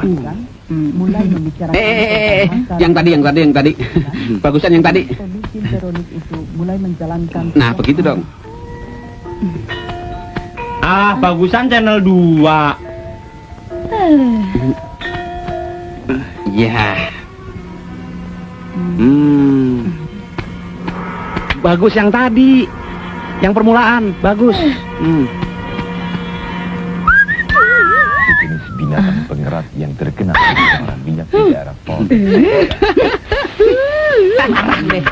mulai membicarakan yang tadi. Bagusan yang tadi. Pemimpin teroris itu mulai menjalankan. Nah, begitu dong. Bagusan channel 2. Ya. Bagus yang tadi. Yang permulaan, bagus. Jenis binatang pengerat yang terkena pencemaran minyak di daerah Pol. Marah deh.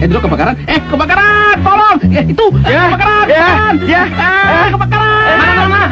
Endro kebakaran. Kebakaran! Tolong! Itu! Kebakaran! Kebakaran! Mana?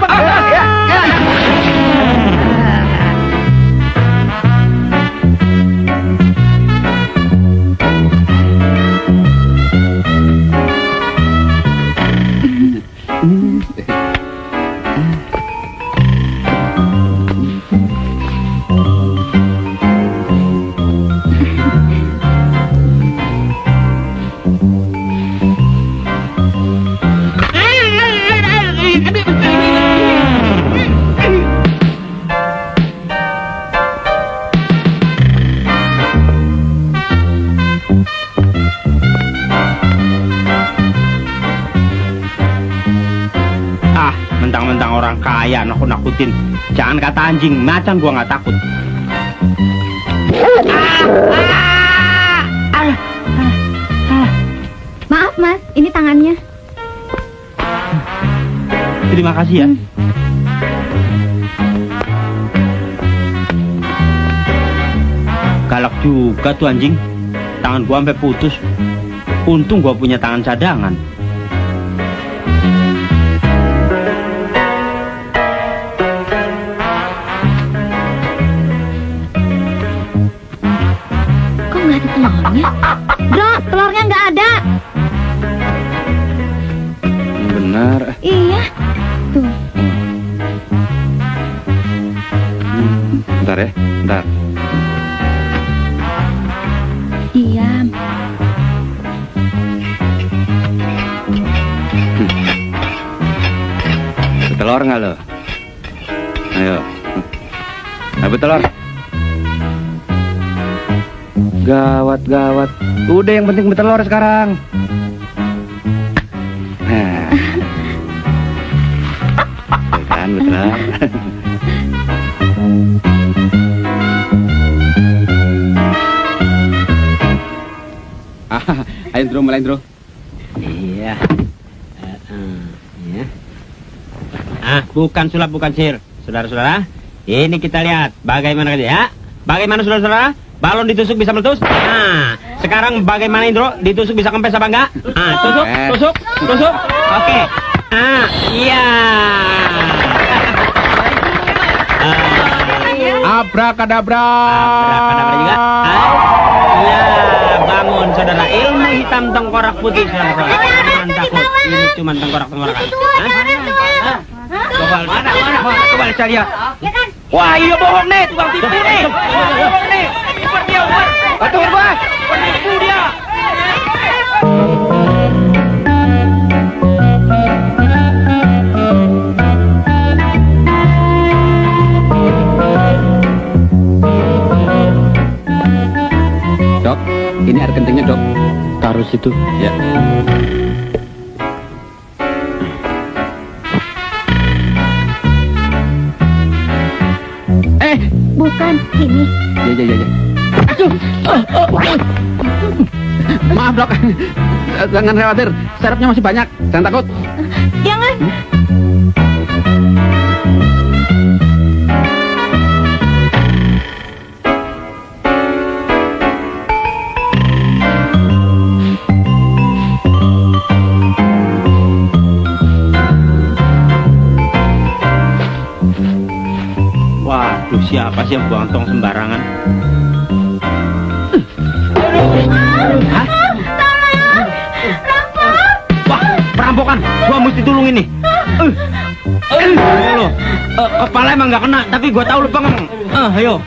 Mentang-mentang orang kaya nakut-nakutin. Jangan kata anjing, macan gua nggak takut. Maaf mas, ini tangannya. Terima kasih ya. Galak juga tuh anjing. Tangan gua sampai putus. Untung gua punya tangan cadangan. Telurnya? Bro, telurnya nggak ada. Benar. Iya. Tuh. Bentar ya, bentar. Diam. Telur nggak lo? Ayo. Dapat telur. Gawat. Udah yang penting bertelur sekarang. Nah. Tuh kan bertelur. Ayo Indro, mulai Indro. Iya. Bukan sulap, bukan sihir. Saudara-saudara, ini kita lihat bagaimana ya. Bagaimana saudara-saudara? Balon ditusuk bisa meletus. Nah, sekarang bagaimana Indro? Ditusuk bisa kempes apa enggak? Tusuk. Oke. Iya. Abrakadabra. Abrakadabra juga. Iya, bangun saudara. Ilmu hitam tengkorak putih saudara. Jangan takut. Ini cuma tengkorak. Coba saya lihat. Wah, iya bohong nih, tukang tipu nih. Bohong nih. Cepat dia, Umar. Betul, Bang. Penipu dia. Dok, ini air kencingnya, Dok. Taruh situ. Ya. Bukan, ini. Ya. Aduh. Maaf, Dok. Jangan khawatir. Serepnya masih banyak. Jangan takut. Jangan. Waduh, siapa sih yang buang tong sembarangan? Hah? Tolong! Rampok! mesti tulungin nih. Lo, kepala emang nggak kena, tapi gua tahu lu pengeng. Ayo.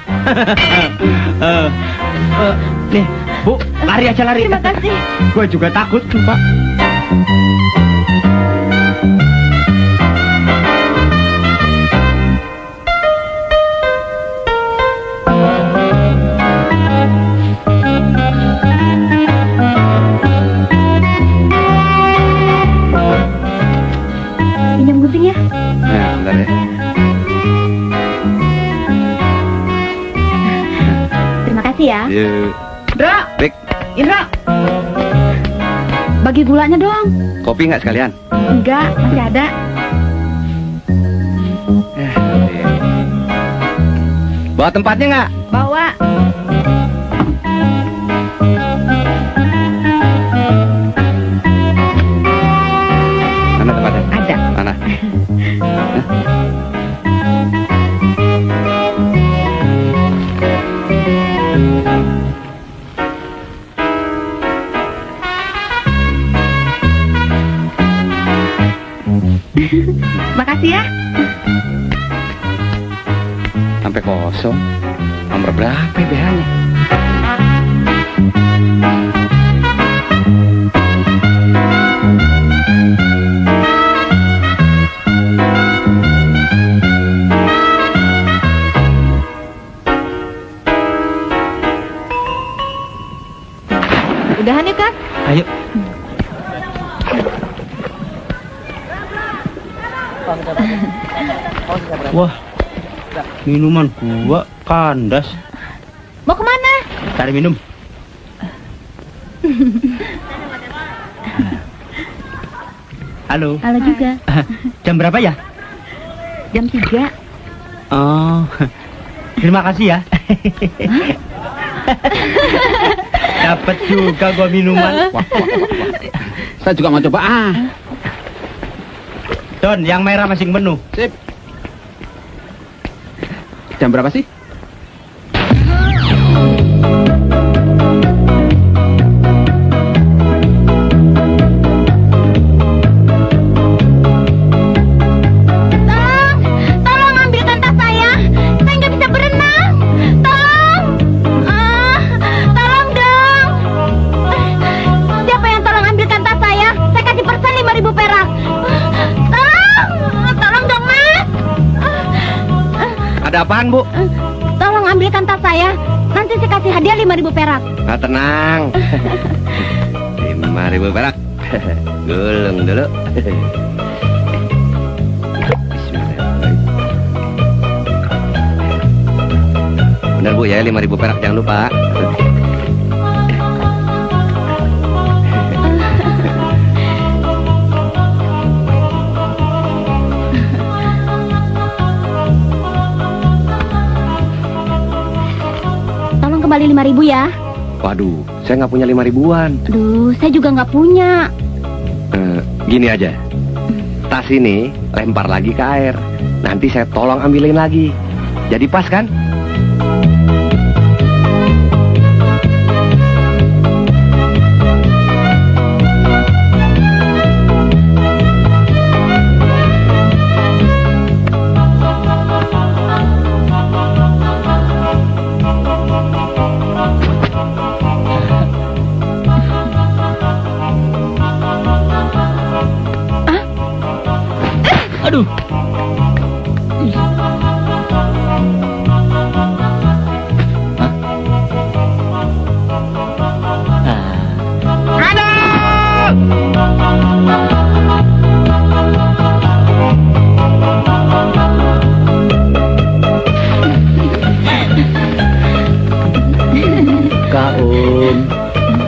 Nih, Bu, lari aja lari. Terima kasih. Gua juga takut, Pak. Pinjam gunting ya. Nah, bentar ya. Terima kasih ya. Yuk. Indra, Bek, Indra. Bagi gulanya dong. kopi nggak sekalian? Enggak, masih ada. Iya. Bawa tempatnya nggak? Bawa. Mana tempatnya? Ada. Mana? Makasih ya. Sampai kosong. Nomor berapa ya BH-nya? Udahan yuk, Kak. Ayo. Wah, minuman gua kandas. Mau kemana? Cari minum. Halo. Halo juga. Jam berapa ya? Jam 3. Oh, terima kasih ya. Dapat juga gua minuman. Saya juga mau coba. Don, yang merah masing penuh. Sip. Jam berapa sih? Tolong ambilkan tas saya. Saya nggak bisa berenang. Tolong dong. Siapa yang tolong ambilkan tas saya? Saya kasih persen 5.000 perak. Tolong dong, Mas. Ada apaan, Bu? Tolong ambilkan tas saya. Nanti saya kasih hadiah 5.000 perak. Nah, tenang. 5.000 perak. Gulung dulu. Bismillahirrahmanirrahim. Benar, Bu, ya, 5.000 perak, jangan lupa. Tolong kembali 5.000 ya. Waduh, saya nggak punya 5.000-an. Aduh, saya juga nggak punya. Gini aja. Tas ini lempar lagi ke air. Nanti saya tolong ambilin lagi. Jadi pas kan? Aduh.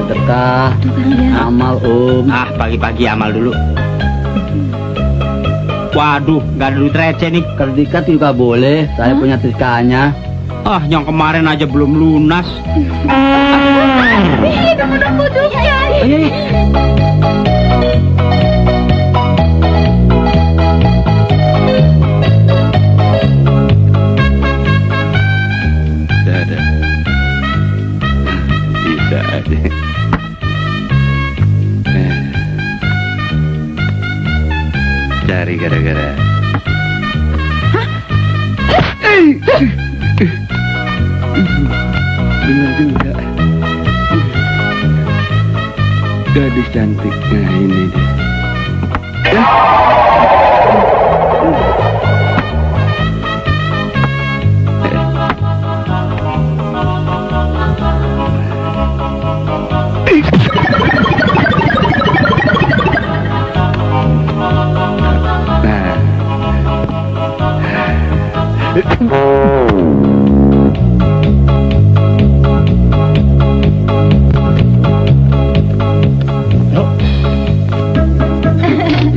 Sedekah, amal Ah, pagi-pagi amal dulu. Waduh, nggak ada duit receh nih. Kerdikat juga boleh, saya punya tiskanya. Ah, yang kemarin aja belum lunas. Nunggu putusnya. Ada. Bisa aja. cari gara-gara. Bener juga. Gadis cantik. Nah, ini dia.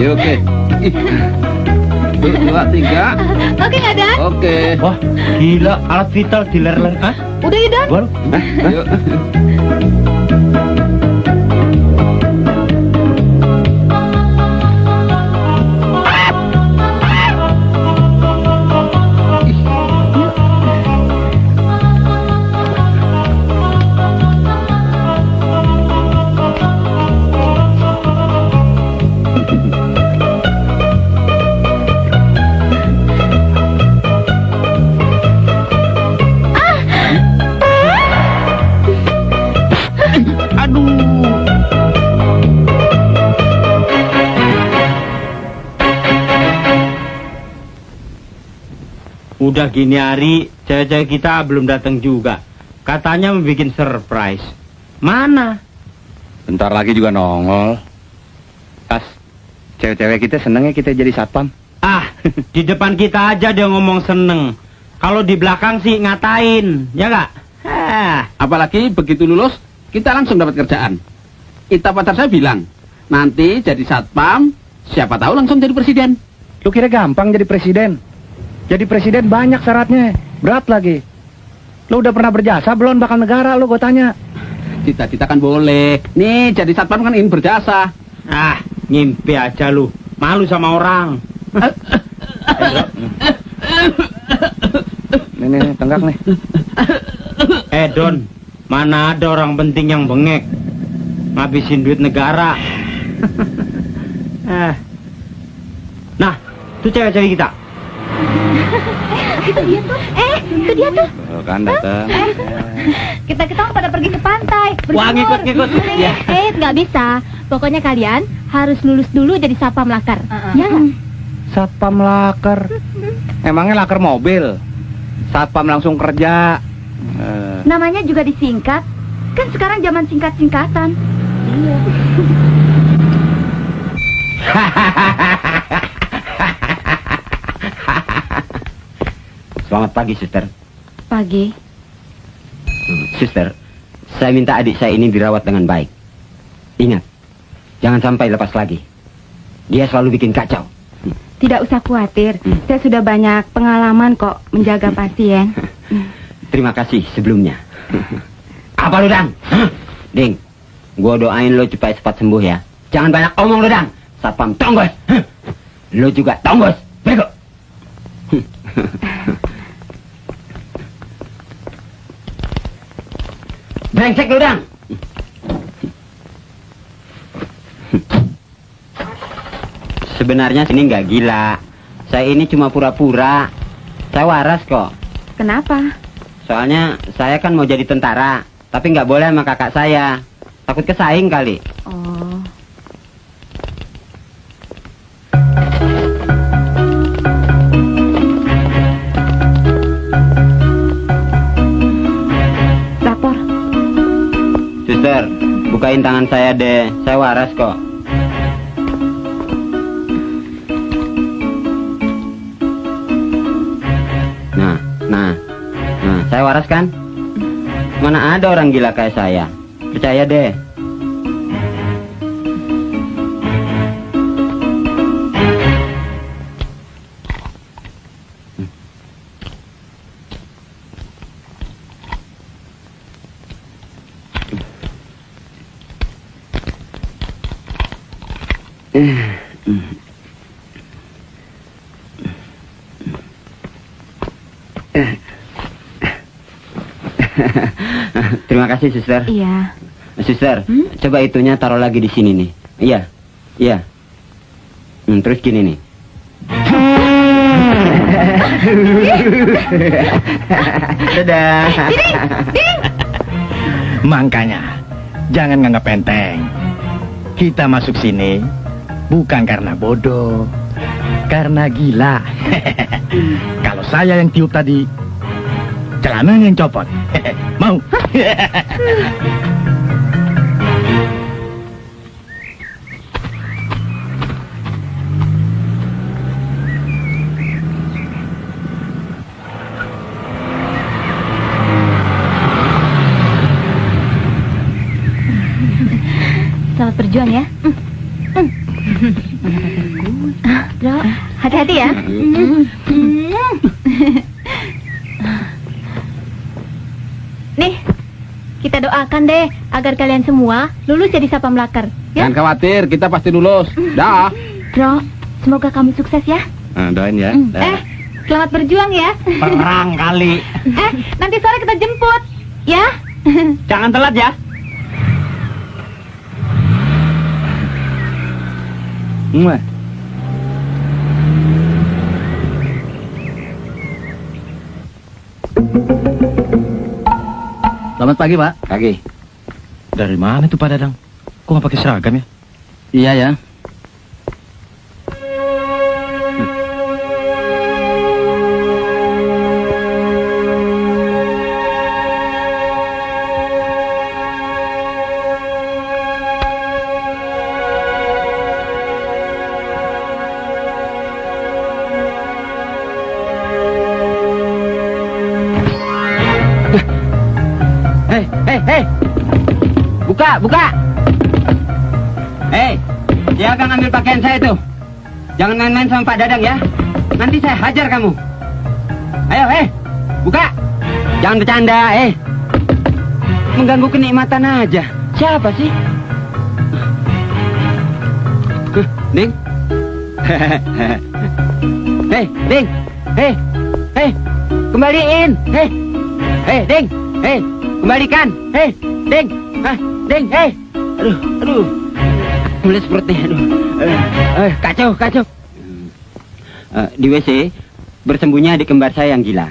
Ya, oke. 2, 3. Oke nggak, Dan? Oke. Wah, gila, alat vital diler-ler. Ah, Udah ya, Dan? baru. Yuk. Udah gini hari, cewek-cewek kita belum datang juga. Katanya mau bikin surprise. Mana? Bentar lagi juga nongol. Pas cewek-cewek kita senengnya kita jadi satpam. Ah, di depan kita aja dia ngomong seneng. Kalau di belakang sih ngatain, ya nggak? Apalagi begitu lulus, kita langsung dapat kerjaan. Kita pacar saya bilang, nanti jadi satpam, siapa tahu langsung jadi presiden. Lu kira gampang jadi presiden? Jadi presiden banyak syaratnya, berat lagi. Lu udah pernah berjasa belum bakal negara, lu gue tanya. Cita-cita kan boleh. Nih, jadi satpam kan ingin berjasa. Ah, ngimpi aja lu. Malu sama orang. Nih, tenggak nih. Don, mana ada orang penting yang bengek ngabisin duit negara. Nah, tuh cewek-cewek kita. Itu dia tuh. Itu dia tuh. Oh, kan datang. Kita pada pergi ke pantai. Wah, berjemur. ngikut. Ya. Nggak bisa. Pokoknya kalian harus lulus dulu jadi satpam lakar. Ya nggak? Satpam lakar. Emangnya lakar mobil? Satpam langsung kerja. Namanya juga disingkat. Kan sekarang zaman singkat-singkatan. Iya. Selamat pagi, suster. Pagi. Suster, saya minta adik saya ini dirawat dengan baik. Ingat, jangan sampai lepas lagi. Dia selalu bikin kacau. Tidak usah khawatir. Saya sudah banyak pengalaman kok menjaga pasien. Terima kasih sebelumnya. Apa lu, Dang? Ding, gua doain lo cepat sembuh ya. Jangan banyak omong lu, Dang. Satpam tonggos. Lo juga tonggos. Bego. Brengsek lu, Dang. Sebenarnya sini nggak gila. Saya ini cuma pura-pura. Saya waras kok. Kenapa? Soalnya saya kan mau jadi tentara, tapi nggak boleh sama kakak saya. Takut kesaing kali. Oh. Lapor. Suster, bukain tangan saya deh. Saya waras kok. Nah, saya waras kan? Mana ada orang gila kayak saya? Percaya deh. Terima kasih, suster. Iya. Suster, coba itunya taruh lagi di sini nih. Iya. Terus gini nih. Dadah. Makanya, jangan nganggap enteng. Kita masuk sini bukan karena bodoh, karena gila. Kalau saya yang tiup tadi, celananya yang copot. Mau? Selamat berjuang ya. Bro, hati-hati ya. Nih, kita doakan deh agar kalian semua lulus jadi satpam laker. Ya, Jangan khawatir, kita pasti lulus. Dah. Bro, semoga kamu sukses ya. Doain ya. Selamat berjuang ya. Perang kali. Nanti sore kita jemput, ya. Jangan telat ya. Muah. Selamat pagi, Pak. Pagi. Dari mana tuh Pak Dadang? Kok nggak pakai seragam ya? Iya ya. Hei. Buka. Hei, jaga ngambil pakaian saya tuh. Jangan main-main sama Pak Dadang ya. Nanti saya hajar kamu. Ayo, buka. Jangan bercanda, mengganggu kenikmatan aja. Siapa sih? Ding. Ding. Kembaliin. Ding. Kembalikan. Ding. Ding. Aduh. Mulai seperti kacau. Di WC bersembunyi adik kembar saya yang gila.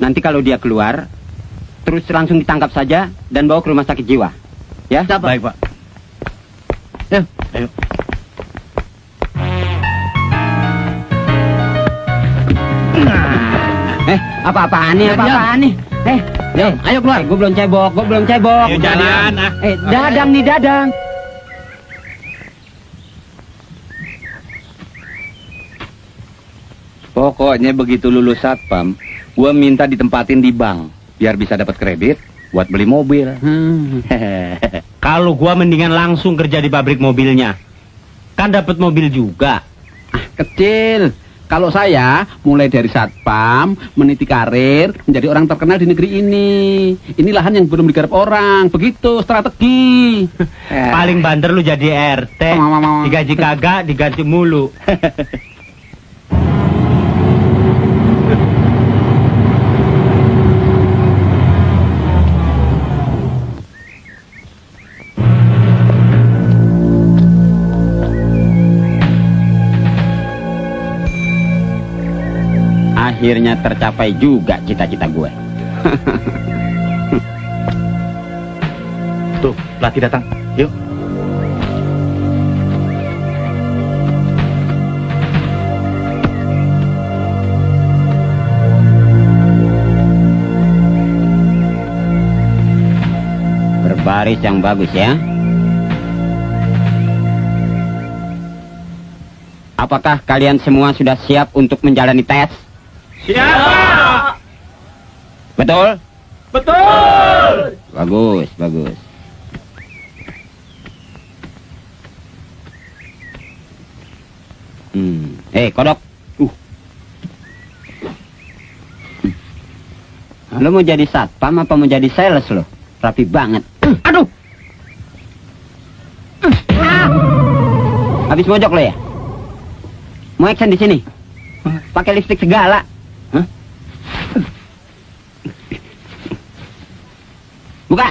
Nanti kalau dia keluar, terus langsung ditangkap saja dan bawa ke rumah sakit jiwa. Ya? Baik, Pak. Ayo. Apa-apaan nih? Ayo keluar. Gue belum cebok. Ayo jalan, Dadang. Pokoknya begitu lulus satpam, gua minta ditempatin di bank biar bisa dapat kredit buat beli mobil. Kalau gua mendingan langsung kerja di pabrik mobilnya. Kan dapat mobil juga. Kecil. Kalau saya mulai dari satpam, meniti karir, menjadi orang terkenal di negeri ini. Ini lahan yang belum digarap orang. Begitu strategi. Paling bandar lu jadi RT. Digaji kagak, diganti mulu. Akhirnya tercapai juga cita-cita gue. Tuh, pelatih datang. Yuk. Berbaris yang bagus ya. Apakah kalian semua sudah siap untuk menjalani tes? Siapa? Betul? Betul. Bagus. Kodok. Lo mau jadi satpam apa mau jadi sales lo? Rapi banget. Aduh. Habis mojok lo ya? Mau action di sini? Pakai lipstick segala. Hah? Buka.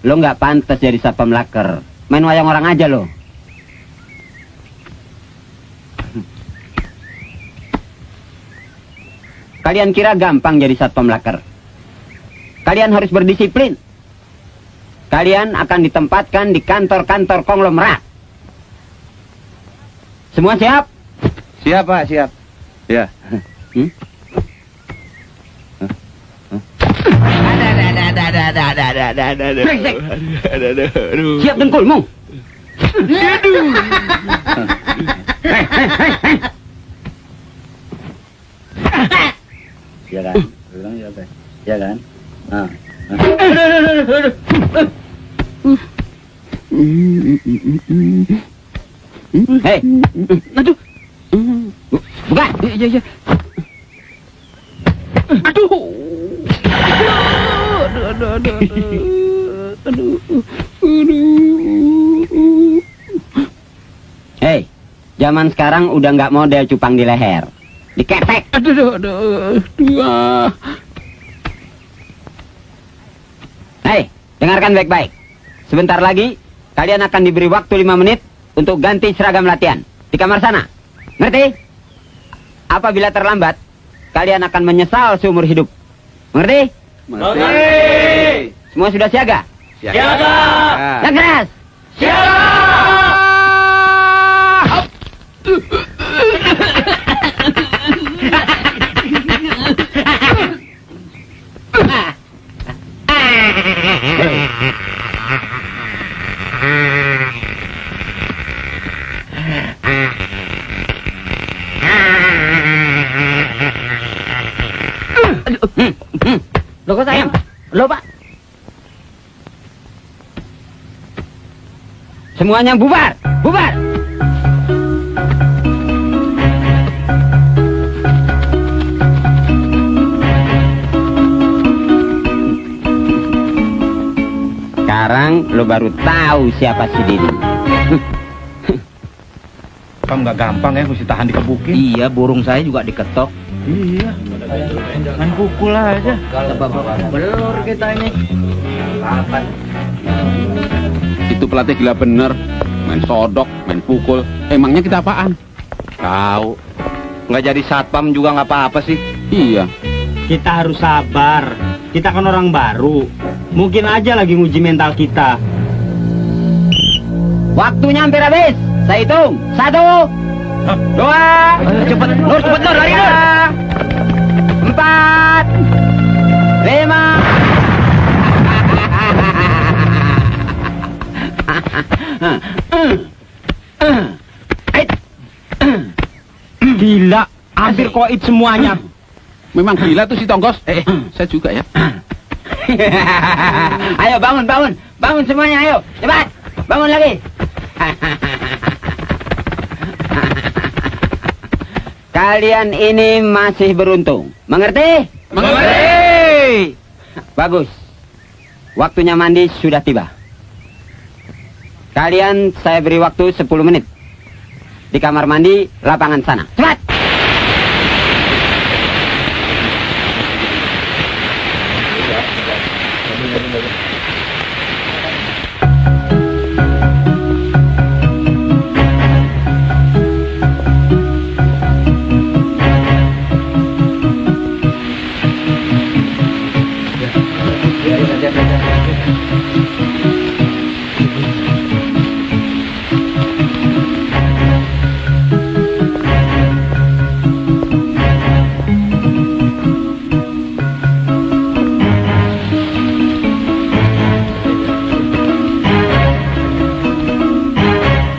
lo nggak pantas jadi satpam laker. Main wayang orang aja lo. Kalian kira gampang jadi satpam laker? Kalian harus berdisiplin. Kalian akan ditempatkan di kantor-kantor konglomerat. Semua siap? Siap, Pak, siap. Ya. Brengsek. Siap dengkulmu. Ya kan? Bilang ya kan? Ya kan? Nah. Hei, aduh, buka. Iya. Aduh. Hei, zaman sekarang udah nggak model cupang di leher, diketek. Aduh. Hei, dengarkan baik-baik. Sebentar lagi, kalian akan diberi waktu 5 menit untuk ganti seragam latihan di kamar sana. Ngerti? Apabila terlambat, kalian akan menyesal seumur hidup. Mengerti? Mengerti. Semua sudah siaga? Siaga. Yang keras! Loh kok saya? Loh Pak. Semuanya bubar, bubar. Sekarang lo baru tahu siapa si Didi. Kamu nggak gampang ya, mesti tahan dikebukin. Iya, burung saya juga diketok. Iya. Main pukul aja. Belur kita ini. Itu pelatih gila bener. Main sodok, main pukul. Emangnya kita apaan? Tahu. Nggak jadi satpam juga nggak apa-apa sih. Iya. Kita harus sabar. Kita kan orang baru. Mungkin aja lagi nguji mental kita. Waktunya hampir habis. Saya hitung. 1, 2. Cepet, Nur, lari Nur. 4, 5. Gila, hampir koit semuanya. Memang gila tuh si Tonggos. Saya juga ya. Ayo bangun, bangun semuanya, ayo, cepat, bangun lagi. Kalian ini masih beruntung, mengerti? Mengerti. Bagus. Waktunya mandi sudah tiba. Kalian saya beri waktu 10 menit di kamar mandi lapangan sana. Cepat.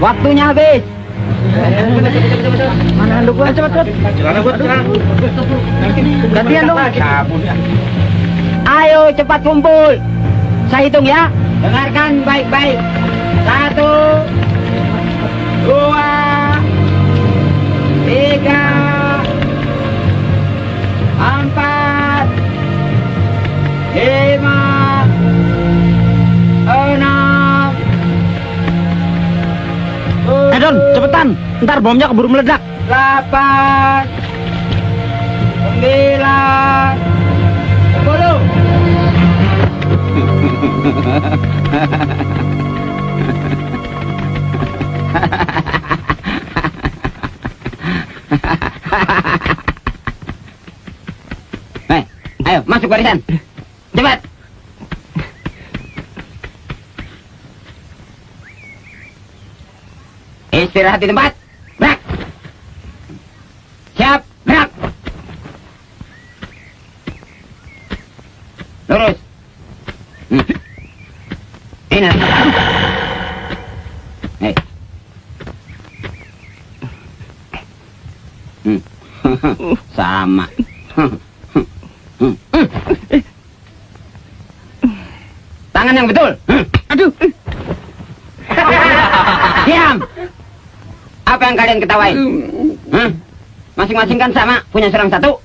Waktunya habis. Mana handuk gua? Cepat. Gantian dong. Ayo cepat kumpul. Saya hitung ya. Dengarkan baik-baik. 1, 2, 3, 4, 5, 6, 7, Don, cepetan. Ntar bomnya keburu meledak. 8, 9, 10. Ayo, masuk barisan. Cepat. Istirahat di tempat. Gerak. Siap, gerak. Lurus. Ingat. Hei. Sama. Tangan yang betul. Aduh. Diam. Apa yang kalian ketawain? Masing-masing kan sama, punya serang satu.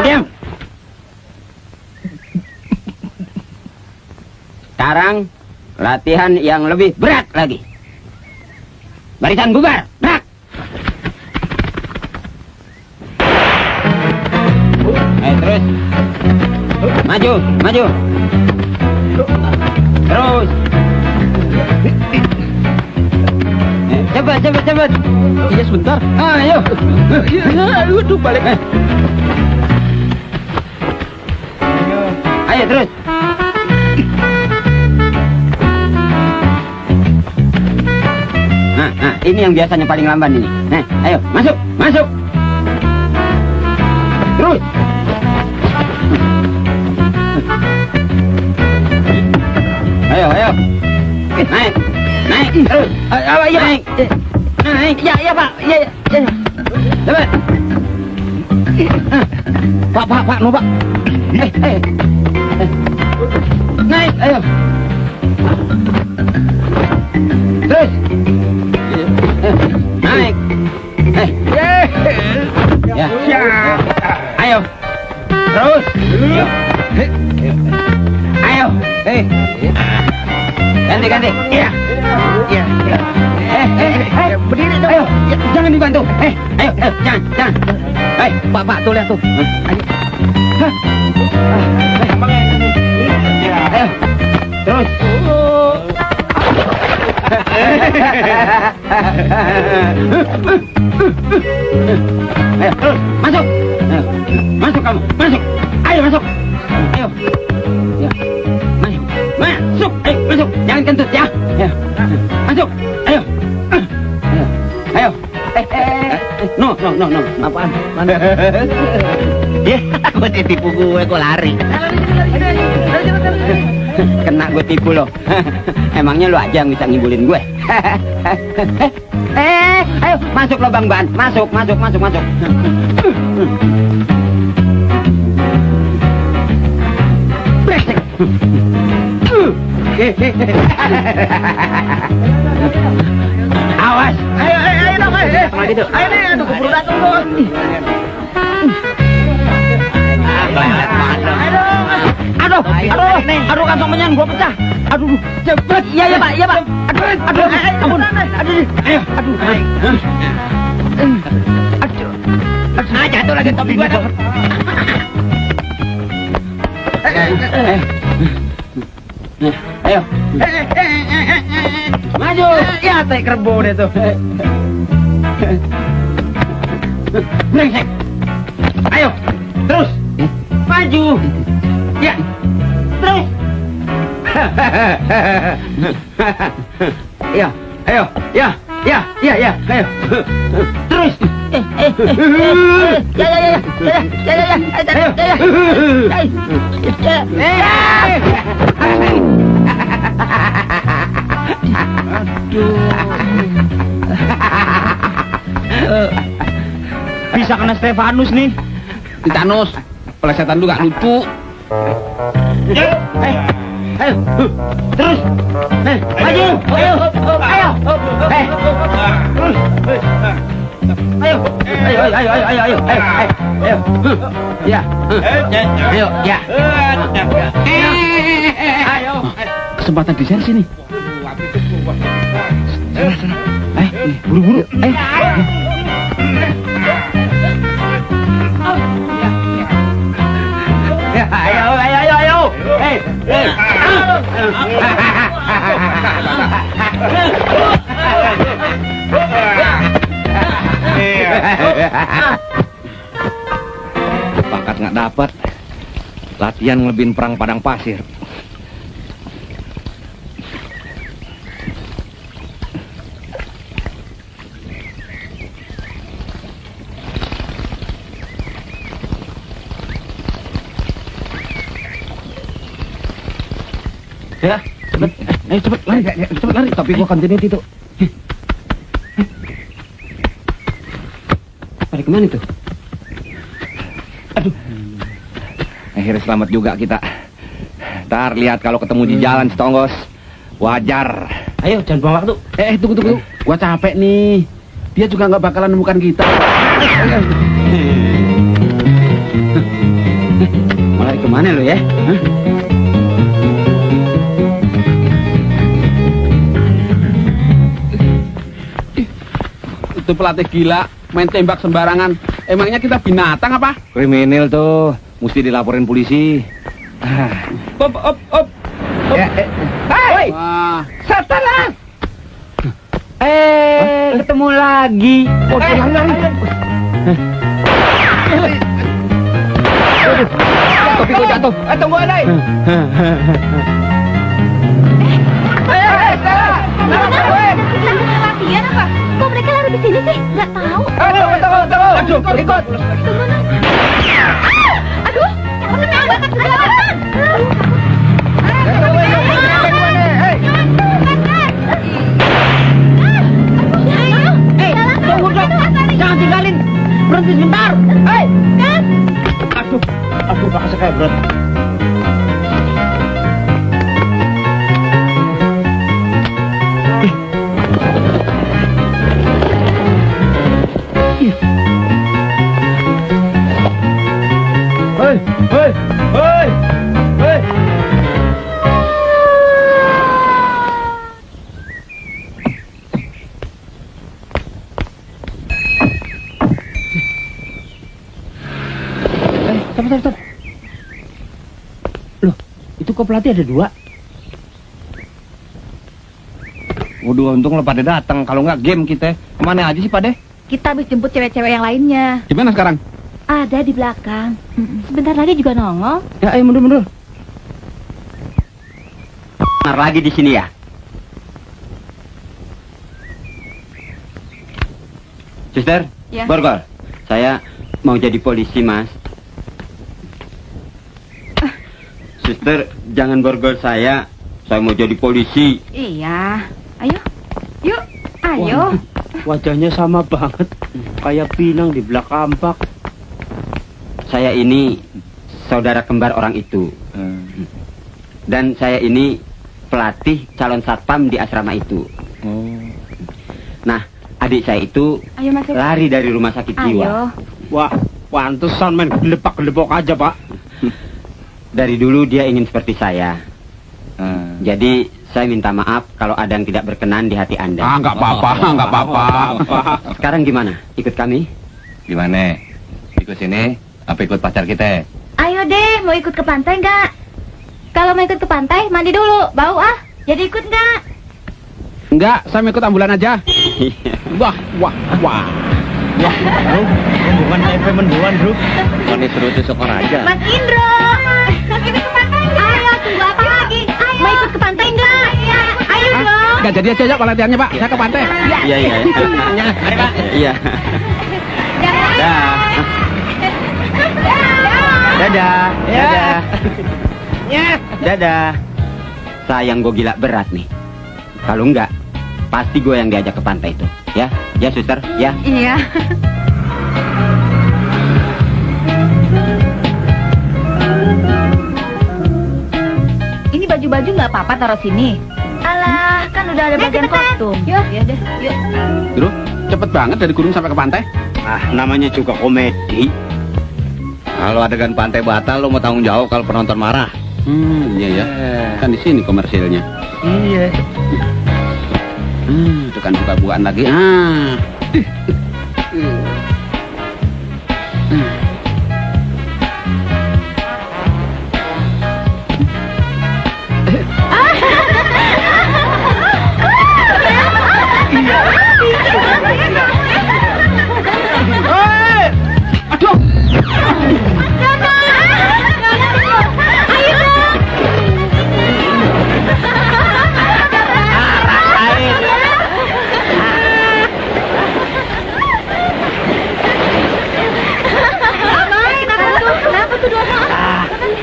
Diam. Sekarang latihan yang lebih berat lagi. Barisan bubar, gerak. Terus. Maju. Terus. Cepat. Iya sebentar. Ayo. Aduh balik. Ayo terus. Nah, ini yang biasanya paling lamban ini. Nah, ayo, masuk. Terus. Ayo. Naik. Terus. Iya. Naik. Ya, Pak. Iya. Cepat. Pak, no Pak. Naik, ayo. Terus. Naik. Ya. Ayo. Terus. Ayo. Ganti. Iya. Berdiri dong. Ayo. Jangan dibantu. Ayo. Jangan. Pak, tuh lihat tuh. Ayo. Terus. Ayo, terus. Masuk. Masuk kamu. Masuk. Ayo, masuk. Ayo. Ya. Masuk. Ayo, masuk. Jangan kentut ya. Ayo. Masuk. Ayo. Ayo. No. Apaan? Mana? Ya, gue ditipu gue, kok lari. Kena gue tipu lo. Emangnya lo aja yang bisa ngibulin gue. Ayo, masuk lo Bang Ban. Masuk. Brengsek. Awas. Ayo dong. Ayo nih, aduh keburu datang lo. Aduh, kantong menyan gua pecah. Aduh, cepet. Iya Pak. Aduh, ampun. Aduh. Jatuh lagi topi gua dong. Ayo. Maju. Ya, teh kerbau deh tuh. Brengsek. Ayo, terus. Maju. Ya. Terus. Ya. Ayo. Terus. Bisa kena Stefanus nih. Titanus. Pelesetan lu gak lucu. Ayo. Terus. Maju. Ayo. Ayo. Ya. Ayo, ya. Ayo. Kesempatan di sini. Sana. Buru-buru. Ayo. Pangkat nggak dapat. Latihan ngelebihin perang padang pasir. Ya, cepet. Ayo cepet lari. Tapi gua continuity tuh. Lari kemana tuh? Akhirnya selamat juga kita. Ntar lihat kalau ketemu di jalan Setonggos. Wajar. Ayo, jangan buang waktu. Tunggu. Gua capek nih. Dia juga nggak bakalan nemukan kita. Mau lari kemana lo ya? Itu pelatih gila, main tembak sembarangan. Emangnya kita binatang apa? Kriminal tuh. Mesti dilaporin polisi. Op. Hei, Wah, setelah. Ketemu lagi. Topi gua jatuh. Tunggu Adai. Latihan apa? Kok mereka lari di sini sih? Nggak tahu. Tunggu. Ikut. Aduh, senang banget segala. Tunggu dong. Jangan tinggalin. Berhenti sebentar. Hei. Aduh, bakal kayak berat. Stop. Loh, itu kok pelatih ada 2? Waduh, untung lo pada datang. Kalau nggak game kita. Kemana aja sih Pade? Kita habis jemput cewek-cewek yang lainnya. gimana sekarang? Ada di belakang. Sebentar lagi juga nongol. Ya, ayo mundur. Benar lagi di sini ya. Suster, Ya. Borgol. Saya mau jadi polisi, Mas. Suster, jangan borgol saya. Saya mau jadi polisi. Iya. Ayo. Yuk. Ayo. Wajahnya sama banget. Kayak pinang di belakang kampak. Saya ini saudara kembar orang itu. Dan saya ini pelatih calon satpam di asrama itu. Nah, adik saya itu Ayo masuk. lari dari rumah sakit jiwa. Ayo. Wah, pantesan main gelepak-gelepok aja, Pak. Dari dulu dia ingin seperti saya. Jadi saya minta maaf kalau ada yang tidak berkenan di hati Anda. Nggak apa-apa. Sekarang gimana? Ikut kami? Gimana? Ikut sini? Apa ikut pacar kita? Ayo deh, mau ikut ke pantai nggak? Kalau mau ikut ke pantai, mandi dulu. Bau ah. Jadi ikut nggak? Enggak, saya mau ikut ambulan aja. Wah. Bukan tempe mendoan, Bro. Ini suruh tusuk aja. Mas Indro. Kita ke pantai nggak? Ayo, tunggu apa lagi? Ayo. Mau ikut ke pantai nggak? Ayo dong. Nggak jadi aja Pak latihannya Pak. Saya ke pantai. Iya. Mari, Pak. Iya. Dadah. Dadah. Sayang gue gila berat nih. Kalau enggak, pasti gue yang diajak ke pantai itu. Ya, suster. Ya. Iya. Ini baju-baju nggak apa-apa taruh sini. Alah, kan udah ada bagian kostum. Yuk. Ya deh, yuk. Terus cepet banget dari gunung sampai ke pantai. Namanya juga komedi. Kalau adegan pantai batal, lo mau tanggung jawab kalau penonton marah. Iya ya. Kan di sini komersilnya. Iya. Tekan buka-bukaan lagi.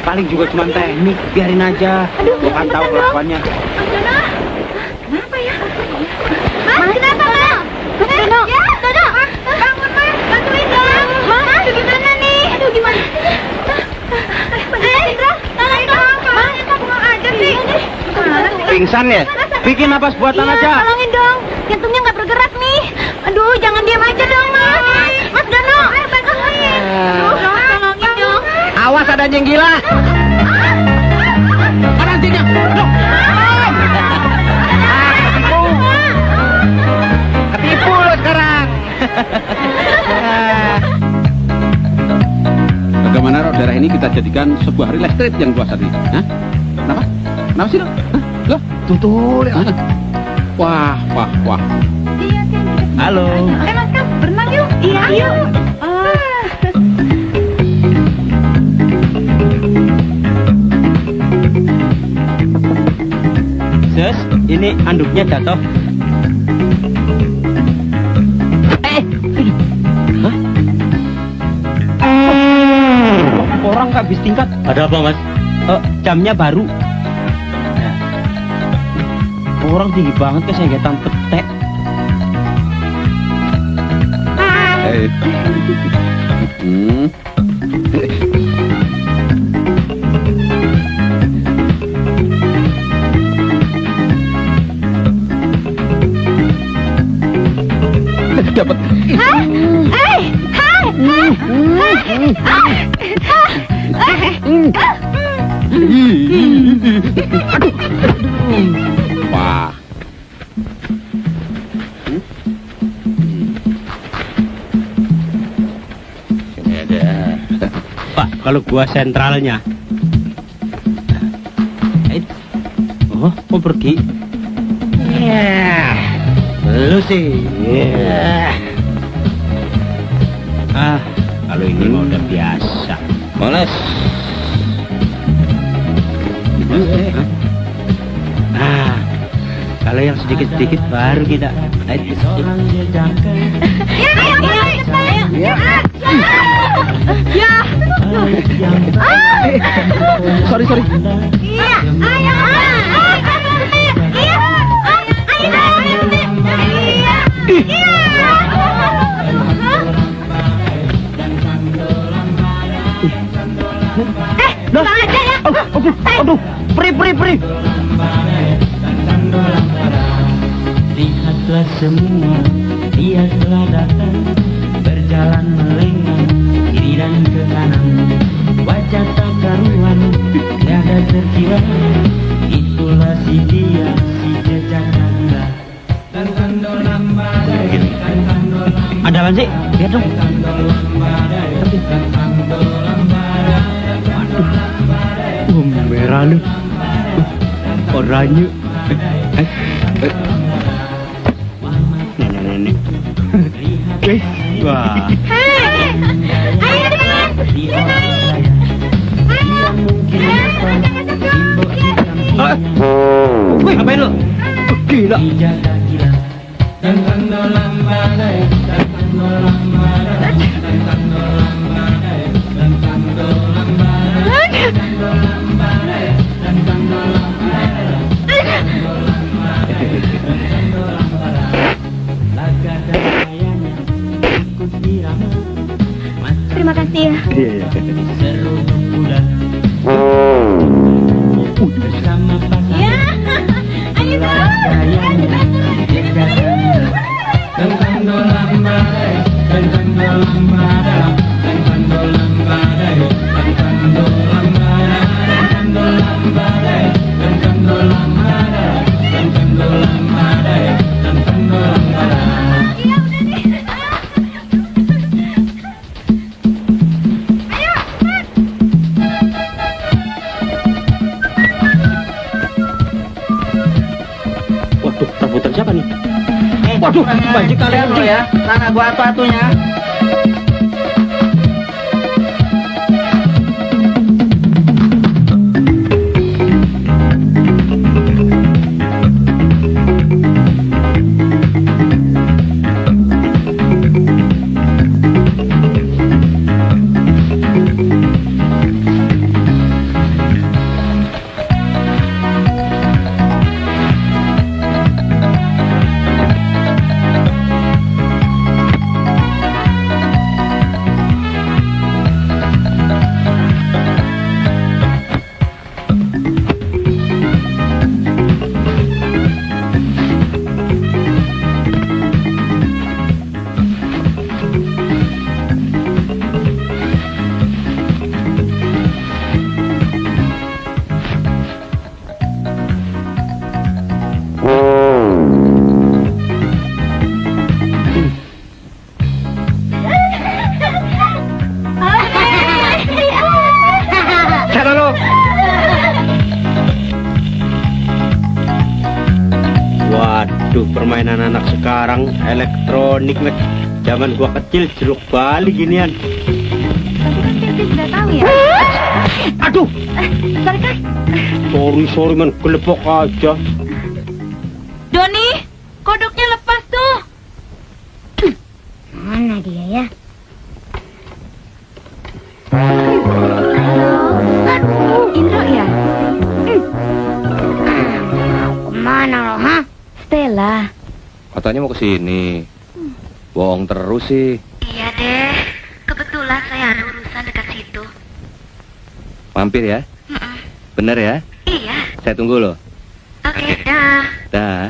Paling juga cuma teknik, biarin aja. Gua kan tahu kelakuannya. Kenapa ya? Mas, kenapa, Mas? Dono. Ya, Dono. Bangun, Mas. Bantuin dong. Mas, gimana nih? Aduh, gimana? Indra, tolong dong. Mas, pulang aja sih. Pingsan ya? Bikin napas buatan aja. Tolongin dong. Jantungnya nggak bergerak nih. Aduh, jangan diam aja dong, Mas. Mas Dono. Bantuin. Tolongin dong. Awas ada yang gila. Mana anjingnya? Aduh. Ketipu lo sekarang. Bagaimana roh darah ini kita jadikan sebuah real estate yang luas tadi? Hah? Kenapa? Kenapa sih lo? Hah? Loh? Tutul ya. Wah. Halo. Mas Kap, berenang yuk. Iya, ayo. Sus, ini anduknya jatuh. Orang nggak habis tingkat. Ada apa, Mas? Jamnya baru. Orang tinggi banget ke segetan petek. Dapat. Wah. Pak, kalau gua sentralnya. Oh, kok pergi? Lu sih. Kalau ini mah udah biasa. Moles. Kalau yang sedikit-sedikit baru kita. Sorry. Aduh, peri. Lihatlah semua, dia telah datang, berjalan melenggang kiri dan ke kanan, wajah tak karuan, tiada terkira, itulah si dia, si jejak Anda. Ada apa sih? Lihat dong. Merah nih. Oranye. Nenek. Wah. Wih, ngapain lu? Gila. Terima kasih ya. Ya, ayo dong. nih. Waduh, baju kalian loh ya. Mana gua atunya? Sana lo. Waduh, permainan anak sekarang elektronik nih. Zaman gua kecil jeruk bali ginian. Tapi kan Kevin sudah tahu ya. Aduh, Sorry Kak. sorry man, kelepok aja. Doni, kodoknya lepas tuh. Mana dia ya? Halo, Indro ya? Kemana lo, ha? Stella. Katanya mau ke sini. Bohong terus sih. Iya deh, kebetulan saya ada urusan dekat situ. Mampir ya? Bener ya? Iya, Saya tunggu loh. oke, dah. Dah.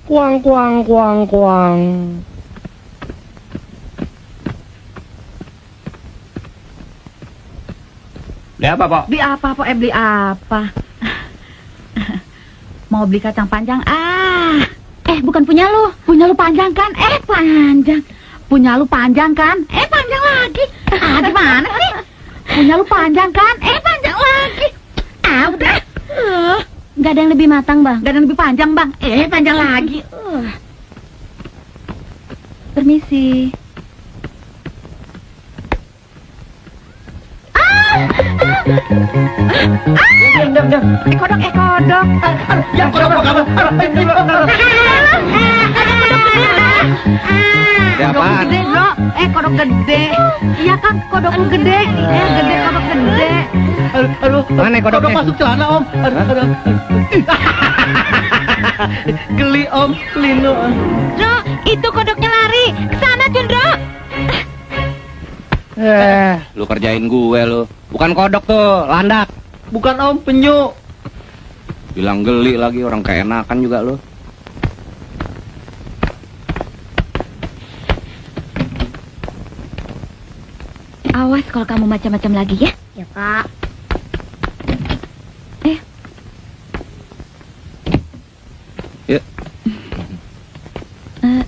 Kuang kuang kuang kuang. Beli apa, Pak? Beli apa, Pak? Beli apa? Mau beli kacang panjang? Bukan punya lu. Punya lu panjang kan? Panjang. Punya lu panjang kan? Panjang lagi. Gimana sih? Punya lu panjang kan? Panjang lagi. Udah. Nggak ada yang lebih matang, Bang. Gak ada yang lebih panjang, Bang. Panjang lagi. Permisi. Kodok. Ada apaan? Gede, bro. Kodok gede. Iya kan, kodok lu gede. Gede, kodok gede. Mana kodoknya? Masuk celana, Om. Aduh. Geli, Om. Lino. Dro, itu kodoknya lari. Kesana, Cundro. Lu kerjain gue lu. Bukan kodok tuh, landak. Bukan, Om, penyu. Bilang geli lagi, orang keenakan juga lu. Awas kalau kamu macam-macam lagi ya. Ya, Kak. Yuk.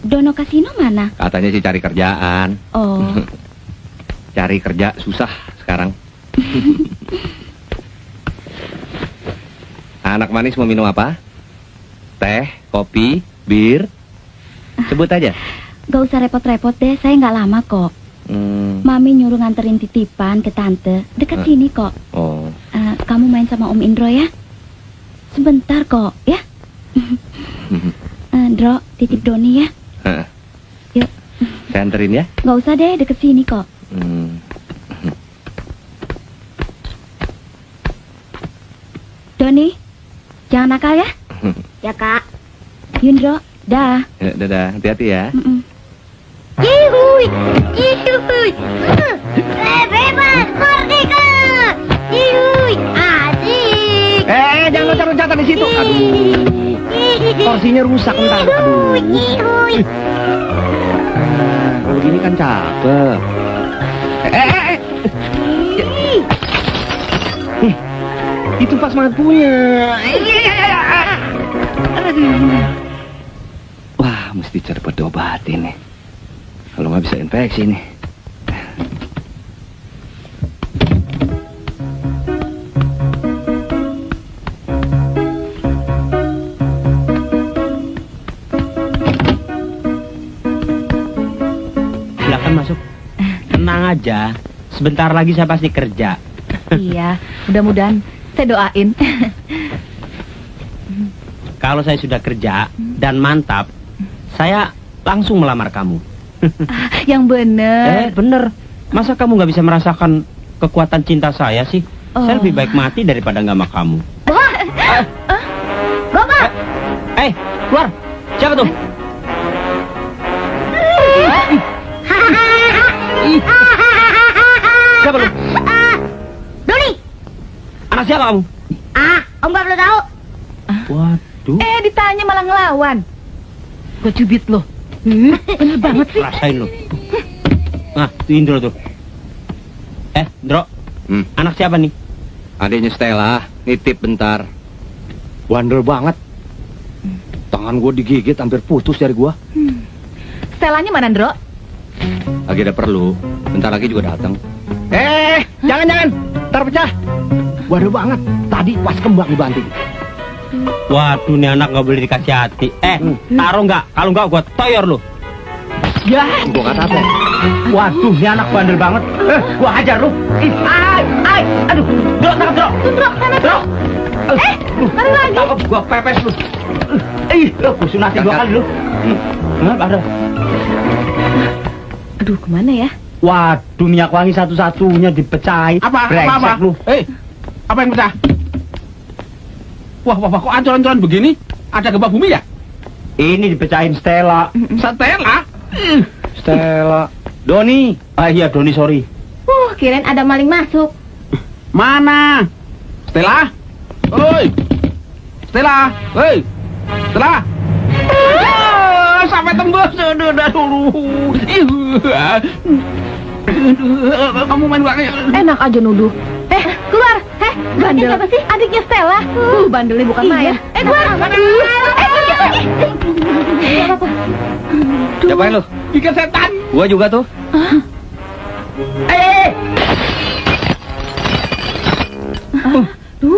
Dono Kasino mana? Katanya sih cari kerjaan. Oh, Cari kerja susah sekarang. Anak manis mau minum apa? Teh, kopi, bir? Sebut aja. gak usah repot-repot deh. Saya nggak lama kok. Mami nyuruh nganterin titipan ke tante. Dekat sini kok. Oh. Kamu main sama Om Indro ya? Sebentar kok, ya? Dro, titip Doni ya? Yuk. Saya anterin ya? Gak usah deh, deket sini kok. Doni, jangan nakal ya? Ya, Kak. Yundro, dah. Ya, dadah, hati-hati ya. Yihuy! Yihuy! Bebas! Merdeka! Yihuy! Asik! Jangan loncat-loncatan di situ. Aduh. Porsinya rusak ntar. Aduh. Yihuy! Kalau gini kan cakep. Itu pas mampunya. Wah, mesti cepet diobatin nih. Kalau nggak bisa infeksi nih. aja. Sebentar lagi saya pasti kerja. Iya, mudah-mudahan saya doain. Kalau saya sudah kerja dan mantap, saya langsung melamar kamu. Yang bener. Bener. Masa kamu nggak bisa merasakan kekuatan cinta saya sih? Saya lebih baik mati daripada nggak sama kamu. Bapak! Keluar! Siapa tuh? Siapa lu? Doni! Anak siapa kamu? Om gak perlu tahu. Waduh. Ditanya malah ngelawan. Gue cubit lo. Bener banget sih. Rasain lu. Nah, tuh Indro tuh. Indro. Anak siapa nih? Adiknya Stella, nitip bentar. Bandel banget. Tangan gue digigit hampir putus dari gue. Stelanya mana, Ndro? Lagi ada perlu, bentar lagi juga datang. Jangan, ntar pecah. Bandel banget. Tadi pas kembang dibanting. Waduh, nih anak nggak boleh dikasih hati. Taruh nggak? Kalau nggak, gua toyor lu. Ya, gue kata apa? Waduh, nih anak bandel banget. Gua hajar lu. Aduh, Dro, tangkap Dro. Dro. Lari lagi. Tangkap, gua pepes lu. Gua sunati 2 kali lu. Ada. Aduh, kemana ya? Waduh, minyak wangi satu-satunya dipecahin. Apa? Brengsek lu. Apa yang pecah? Wah, kok ancur-ancuran begini? Ada gempa bumi ya? Ini dipecahin Stella. Stella? Stella. Doni. Iya, Doni, sorry. Kirain ada maling masuk. Mana? Stella? Oi! Stella! Hei! Stella! Sampai tembus. Aduh. Kamu main banget. Enak aja nuduh. Keluar. Bandel. Siapa sih? Adiknya Stella. Bandelnya bukan main. Keluar. Pergi. Siapain lu? Ikan setan. Gua juga tuh.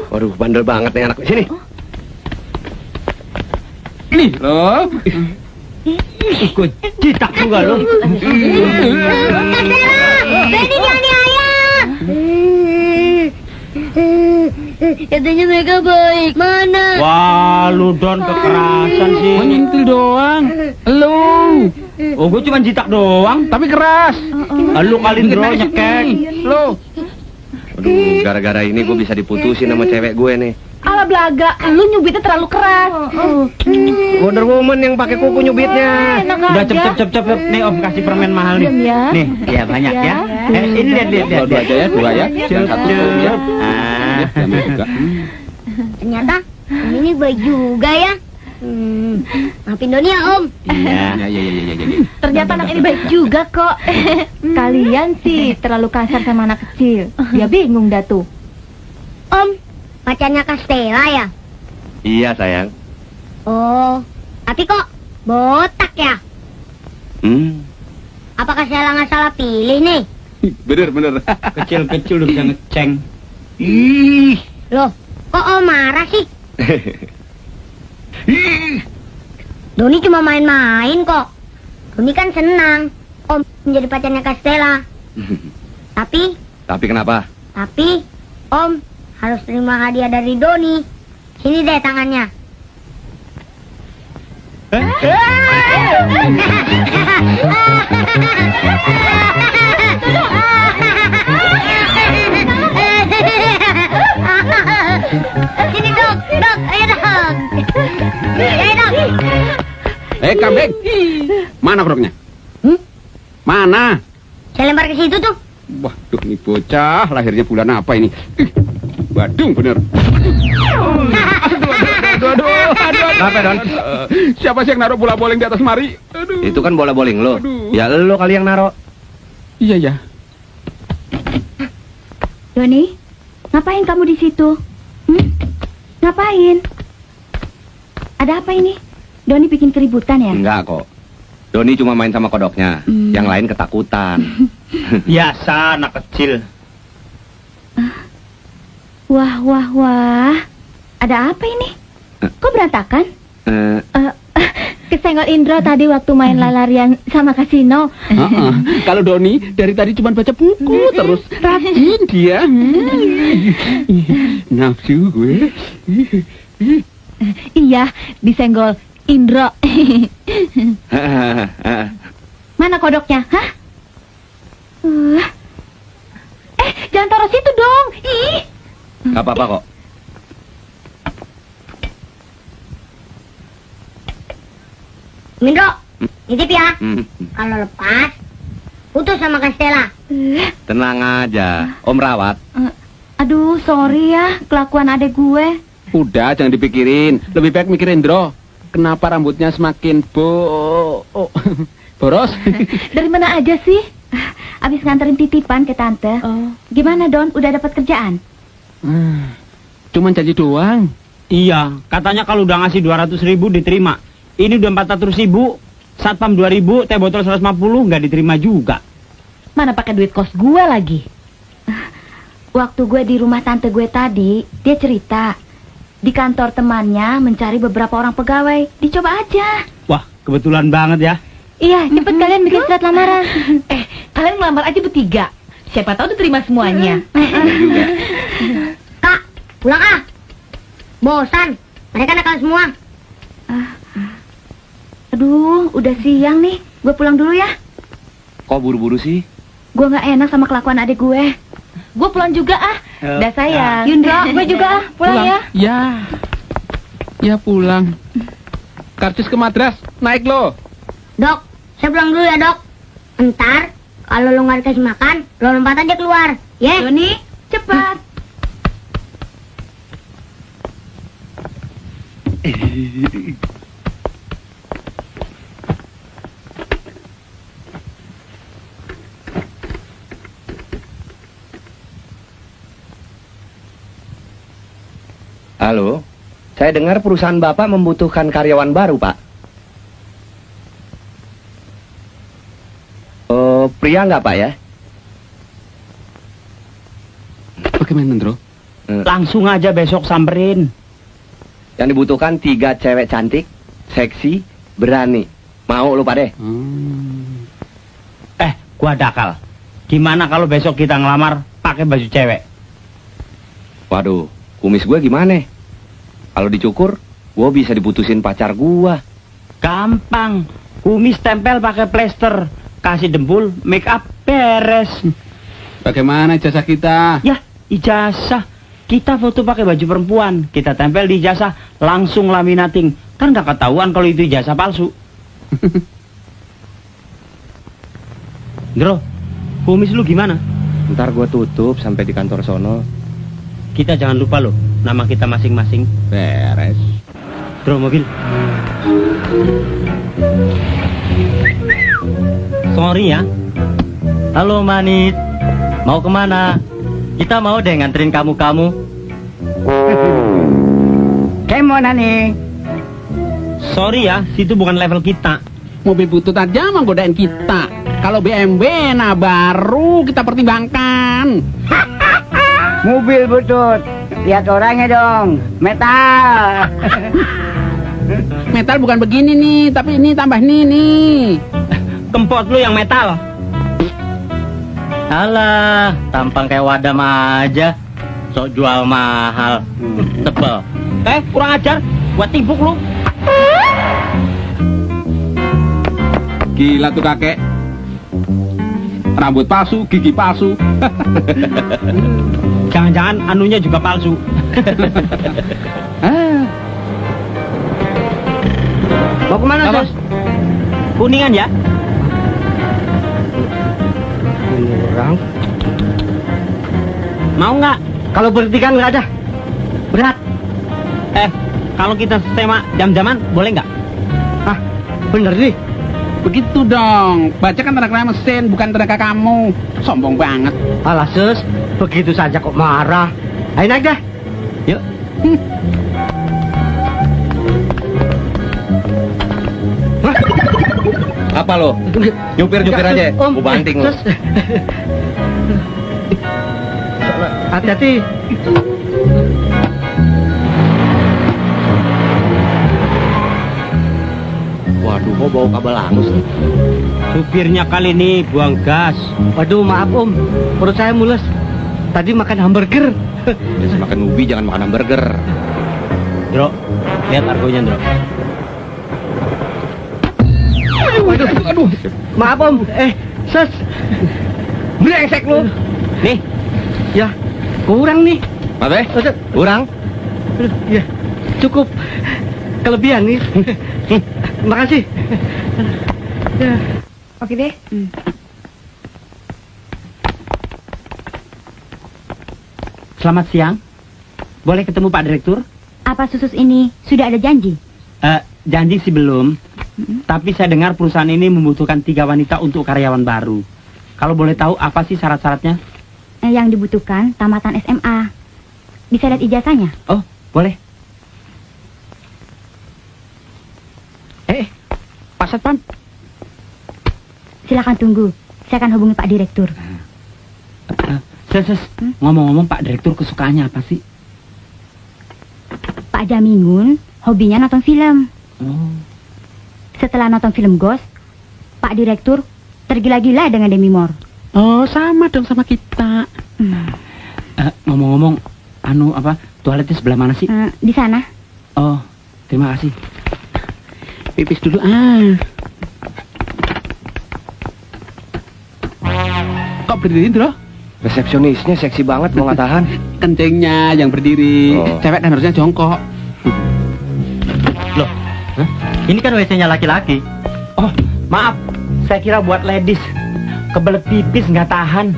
Waduh, bandel banget nih anak. Sini. Nih loh. Gua citak juga lu. Benny dianiaya. Katanya mereka baik. Mana? Wah, lu Don kekerasan sih. Menyentil doang. Lu. Oh, gua cuma citak doang. Tapi keras. Lu kali Dro nyekek. Lu. Aduh, gara-gara ini gue bisa diputusin sama cewek gue nih. Ala belaga, lu nyubitnya terlalu keras. Wonder Woman yang pakai kuku nyubitnya. Udah cepet. Nih Om kasih permen mahal nih. Diam ya. Nih, ya banyak ya. Ini lihat. Dua aja ya, dua ya. Satu ya. Ternyata ini baik juga ya. Maafin Doni ya Om. Iya. Ternyata anak ini baik juga kok. Kalian sih terlalu kasar sama anak kecil. Dia bingung dah tuh. Om, pacarnya Kastela ya? Iya sayang. Oh, tapi kok botak ya? Apakah Kastela nggak salah pilih nih? Bener. Kecil-kecil udah bisa ngeceng. Loh, kok Om marah sih? Doni cuma main-main kok. Doni kan senang Om menjadi pacarnya Kastela. Tapi kenapa? Tapi Om harus terima hadiah dari Doni. Sini deh tangannya. Sini dong, ayo dong. Kambing. Mana kodoknya? Mana? Saya lempar ke situ tuh. Waduh, ini bocah lahirnya bulan apa ini? Badung bener. Aduh. Kenapa, Don? Siapa sih yang naruh bola bowling di atas mari? Aduh. Itu kan bola bowling lo. Aduh. Ya lo kali yang naro. Iya. Doni, ngapain kamu di situ? Ngapain? Ada apa ini? Doni bikin keributan ya? Enggak kok. Doni cuma main sama kodoknya. Yang lain ketakutan. Biasa anak kecil. Wah. Ada apa ini? Kok berantakan? senggol Indro tadi waktu main lari-larian sama kasino. Kalau Doni dari tadi cuma baca buku terus, rajin dia. Nafsu gue. Iya, disenggol Indro. Mana kodoknya? Hah? Jangan taruh situ dong. Ih. Gak apa-apa kok. Mindro, nitip ya. Kalau lepas, putus sama Kastela. Tenang aja, Om rawat. Aduh, sorry ya, kelakuan adek gue. Udah, jangan dipikirin. Lebih baik mikirin Indro. Kenapa rambutnya semakin boros? Dari mana aja sih? Abis nganterin titipan ke tante. Gimana Don, udah dapat kerjaan? Cuman janji doang. Iya, katanya kalau udah ngasih 200.000 diterima. Ini udah 400.000, satpam 2.000, teh botol 150 nggak diterima juga. Mana pakai duit kos gue lagi? Waktu gue di rumah tante gue tadi, dia cerita di kantor temannya mencari beberapa orang pegawai. Dicoba aja. Wah, kebetulan banget ya. Iya, cepet kalian bikin surat lamaran. Kalian ngelamar aja bertiga. Siapa tahu diterima semuanya. Kak, pulang ah. Bosan, mereka nakal semua. Aduh, udah siang nih. Gue pulang dulu ya. Kok buru-buru sih? Gue nggak enak sama kelakuan adik gue. Gue pulang juga ah. Udah sayang. Yundro, gue juga ah. Pulang ya. Ya pulang. Karcis ke madras, naik lo. Dok, saya pulang dulu ya dok. Ntar, kalau lo nggak dikasih makan, lo lompat aja keluar. Ya? Doni, cepat. Halo, saya dengar perusahaan Bapak membutuhkan karyawan baru, Pak. Pria nggak, Pak, ya? Bagaimana, Ndro? Langsung aja besok samperin. Yang dibutuhkan 3 cewek cantik, seksi, berani. Mau lu, Pak deh? Gua dakal. Gimana kalau besok kita ngelamar pakai baju cewek? Waduh, kumis gue gimana? Kalau dicukur, gue bisa diputusin pacar gue. Gampang. Kumis tempel pakai plester. Kasih dempul, make up, beres. Bagaimana ijazah kita? Ya, ijazah. Kita foto pakai baju perempuan. Kita tempel di ijazah, langsung laminating. Kan gak ketahuan kalau itu ijazah palsu. Bro, kumis lu gimana? Ntar gue tutup sampai di kantor sono. Kita jangan lupa loh, nama kita masing-masing. Beres. Bro, mobil. Sorry ya. Halo Manit, mau kemana? Kita mau deh nganterin kamu-kamu. Kemana nih? Sorry ya, situ bukan level kita. Mobil butut aja menggodain kita. Kalau BMW, nah baru kita pertimbangkan. Mobil butut. Lihat orangnya dong. Metal. Metal bukan begini nih, tapi ini tambah nih. Kempot lu yang metal. Alah, tampang kayak wadam aja. Sok jual mahal. Tebel. Kurang ajar. Gua timpuk lu. Gila tuh kakek. Rambut palsu, gigi palsu. Jangan-jangan anunya juga palsu. Mau kemana, Sus? Kuningan ya? Orang. Mau nggak? Kalau bertiga nggak ada. Berat. Kalau kita tema jam-jaman, boleh nggak? Bener nih. Begitu dong. Baca kan tenaga mesin, bukan tenaga kamu. Sombong banget. Alah, Sus. Begitu saja kok marah. Ayo naik dah. Yuk. Apa lo? Nyupir-nyupir aja. Gue banting lo. Hati-hati. Waduh, bau kabel angus nih. Supirnya kali ini buang gas. Waduh, maaf Om. Perut saya mules. Tadi makan hamburger. Terus makan ubi, jangan makan hamburger. Dro, lihat argonya, Dro. Aduh. Maaf Om. Ses. Brengsek lu. Nih, Ya, kurang nih. Apa? Kurang? Ya, cukup. Kelebihan nih. Makasih. Ya. Oke deh. selamat siang. Boleh ketemu Pak Direktur? Apa Susus ini sudah ada janji? Janji sih belum. Tapi saya dengar perusahaan ini membutuhkan 3 wanita untuk karyawan baru. Kalau boleh tahu apa sih syarat-syaratnya? Yang dibutuhkan tamatan SMA. Bisa lihat ijazahnya? Oh, boleh. Pak Satpam. Silakan tunggu. Saya akan hubungi Pak Direktur. Ngomong-ngomong Pak Direktur kesukaannya apa sih? Pak Jamingun hobinya nonton film. Oh. Setelah nonton film Ghost, Pak Direktur tergila-gila dengan Demi Moore. Oh, sama dong sama kita. Ngomong-ngomong, toiletnya sebelah mana sih? Di sana. Oh, terima kasih. Pipis dulu Kok berdiri, Bro? Resepsionisnya seksi banget, gua nggak tahan. Kencingnya yang berdiri. Oh. Cewek kan harusnya jongkok. Loh, ini kan WC-nya laki-laki. Oh, maaf. Saya kira buat ladies. Kebelet pipis nggak tahan.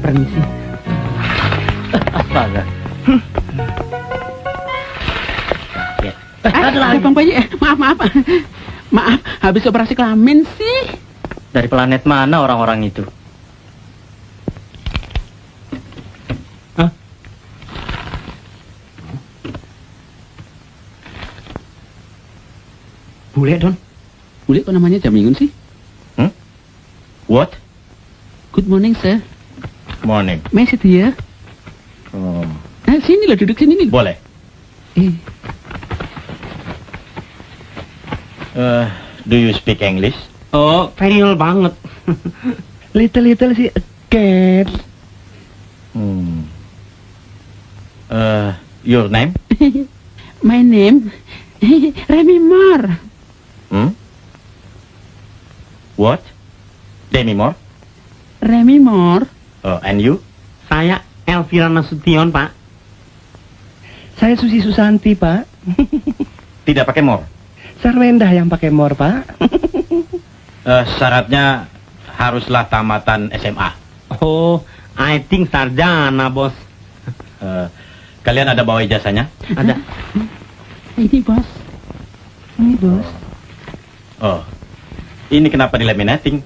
Permisi. Astaga. Bang Bayi, maaf. Maaf, habis operasi kelamin sih. Dari planet mana orang-orang itu? Bule, Don. Bule kok namanya Jamingun sih? What? Good morning, sir. Morning. May I sit here? Sini loh, duduk sini nih. Boleh. Do you speak English? Oh, very well banget. Little si cat. Your name? My name Remy Moore. What? Demi Moore? Remy Moore. And you? Saya Elvira Nasution, Pak. Saya Susi Susanti, Pak. Tidak pakai Moore? Sarwenda yang pakai mor, Pak. Syaratnya haruslah tamatan SMA. Oh, I think sarjana, Bos. Kalian ada bawa ijazahnya? Ada. Ini bos. Oh, ini kenapa di laminating?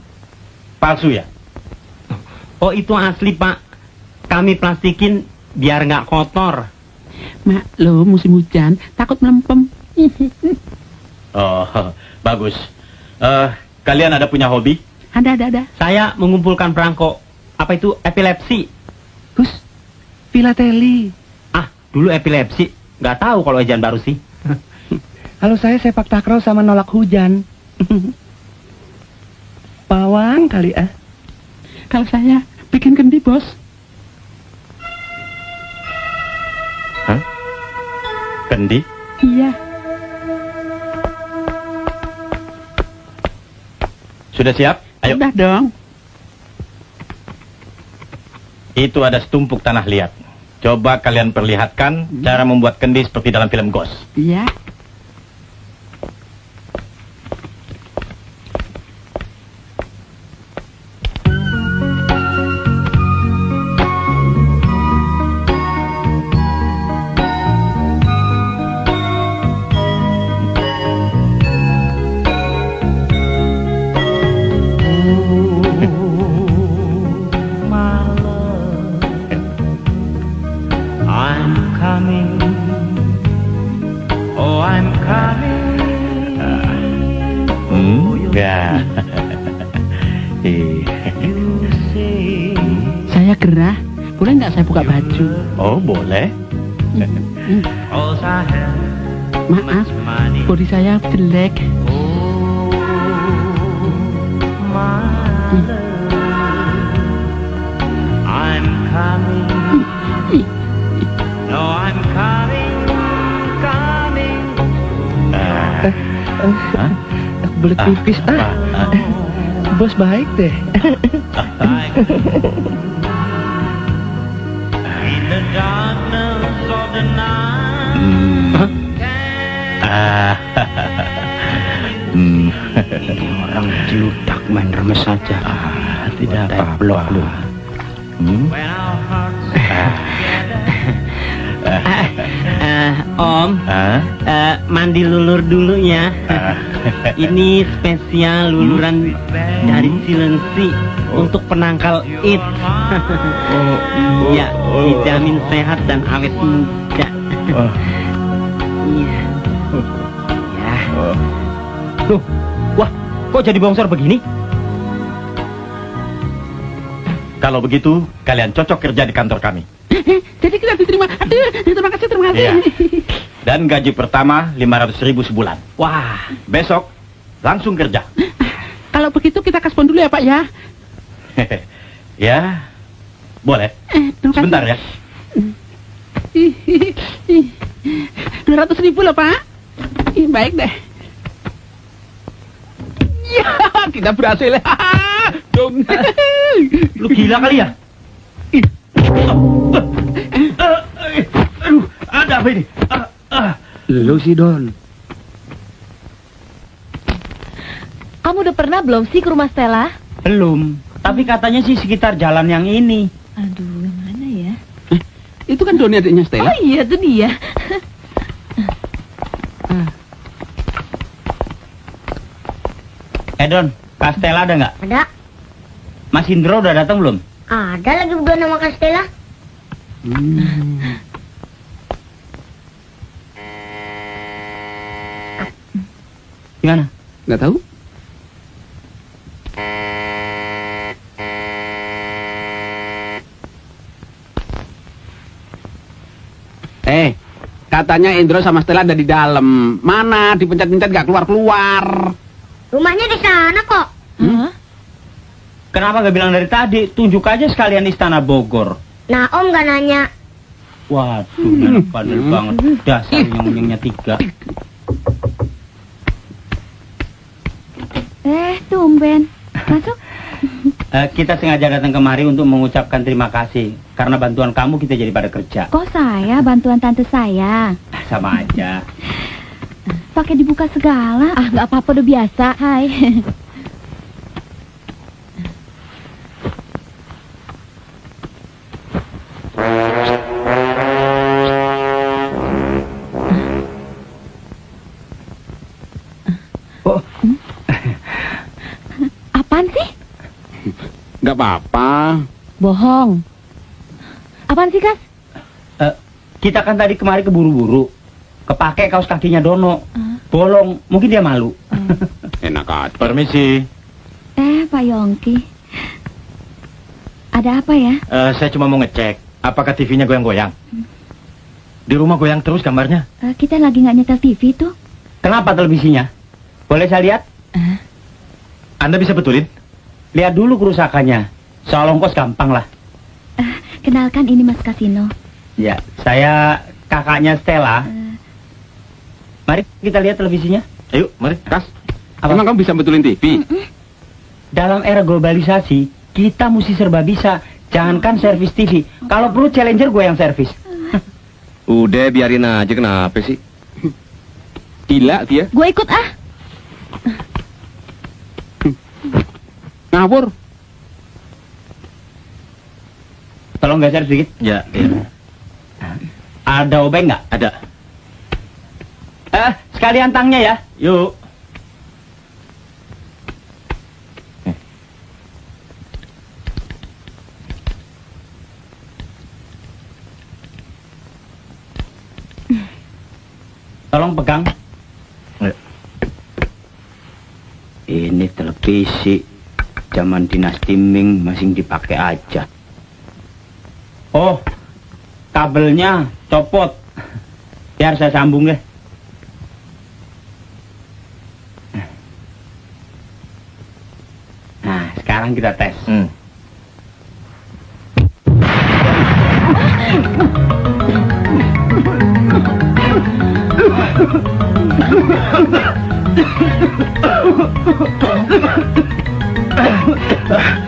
Palsu ya? Oh, itu asli, Pak. Kami plastikin biar nggak kotor. Maklum musim hujan, takut melempem. Oh, bagus. Kalian ada punya hobi? Ada. Saya mengumpulkan perangko. Apa itu epilepsi? Gus, filateli. Dulu epilepsi. Nggak tahu kalau ejaan baru sih. Kalau saya sepak takraw sama nolak hujan. Pawang kali Kalau saya bikin kendi, bos. Hah? Kendi? Iya. Sudah siap? Ayo. Udah dong. Itu ada setumpuk tanah liat. Coba kalian perlihatkan cara membuat kendi seperti dalam film Ghost. Iya. Ya. Saya gerah. Boleh nggak saya buka baju? Oh, boleh. Maaf, bodi saya jelek. I'm coming. No, I'm coming, coming. Belut pipis. Bos baik deh. In the darkness of the night. Ini orang jeludak main remes saja. Tidak apa-apa. Blok lu. When our hearts Om, mandi lulur dulu ya. Ini spesial luluran dari Cilengsi untuk penangkal it. Ya, dijamin sehat dan awet muda. Iya. Ya. Tuh, wah, kok jadi bongsor begini? Kalau begitu, kalian cocok kerja di kantor kami. Jadi kita diterima. Aduh, terima kasih. Iya. Dan gaji pertama 500.000 sebulan. Wah, Besok langsung kerja. Kalau begitu kita kaspon dulu ya Pak ya. Ya, boleh. Terima kasih. Sebentar ya. 200.000 loh Pak. Baik deh. Ya, kita berhasil. Dong. lu gila kali ya? Aduh, ada apa ini? Lu sih Don. Kamu udah pernah belum sih ke rumah Stella? Belum. Tapi katanya sih sekitar jalan yang ini. Aduh, yang mana ya? Itu kan Doni adiknya Stella. Oh iya, itu dia. Don, Kak Stella ada nggak? Ada. Mas Indro udah datang belum? Ada lagi berdua nama Kak Stella. Gimana? Nggak tahu. Katanya Indro sama Stella ada di dalam. Mana? Dipencet-pencet nggak keluar-keluar. Rumahnya di sana kok. Kenapa nggak bilang dari tadi? Tunjuk aja sekalian Istana Bogor. Nah, Om nggak nanya. Waduh, enak padel banget. Dasar nyeng-nyengnya 3. Tumben. Masuk. Kita sengaja datang kemari untuk mengucapkan terima kasih. Karena bantuan kamu kita jadi pada kerja. Kok saya bantuan tante saya? Sama aja. Pakai dibuka segala. Ah, nggak apa-apa, udah biasa. Hai. Apaan sih? Nggak apa-apa. Bohong. Apaan sih, Kas? Kita kan tadi kemari keburu-buru. Kepake kaos kakinya Dono. Bolong. Mungkin dia malu. Enak aja. Permisi. Pak Yongki. Ada apa ya? Saya cuma mau ngecek. Apakah TV-nya goyang-goyang? Di rumah goyang terus gambarnya. Kita lagi nggak nyetel TV tuh. Kenapa televisinya? Boleh saya lihat? Anda bisa betulin? Lihat dulu kerusakannya. Soal ongkos gampang lah. Kenalkan, ini Mas Kasino. Ya, saya kakaknya Stella. Mari kita lihat televisinya. Ayo, mari. Kas, Apa? emang kamu bisa betulin TV? Dalam era globalisasi, kita mesti serba bisa. Jangankan servis TV. Kalau perlu Challenger gue yang servis. Udah biarin aja, kenapa sih? Gila dia. Gue ikut ah. Ngawur. Tolong geser sedikit. Ya, iya. Ada obeng nggak? Ada. Sekalian tangnya ya. Yuk. Tolong pegang. Ya. Ini televisi zaman dinasti Ming masih dipakai aja. Oh, kabelnya copot. Biar saya sambung deh. Nah, sekarang Sekarang kita tes.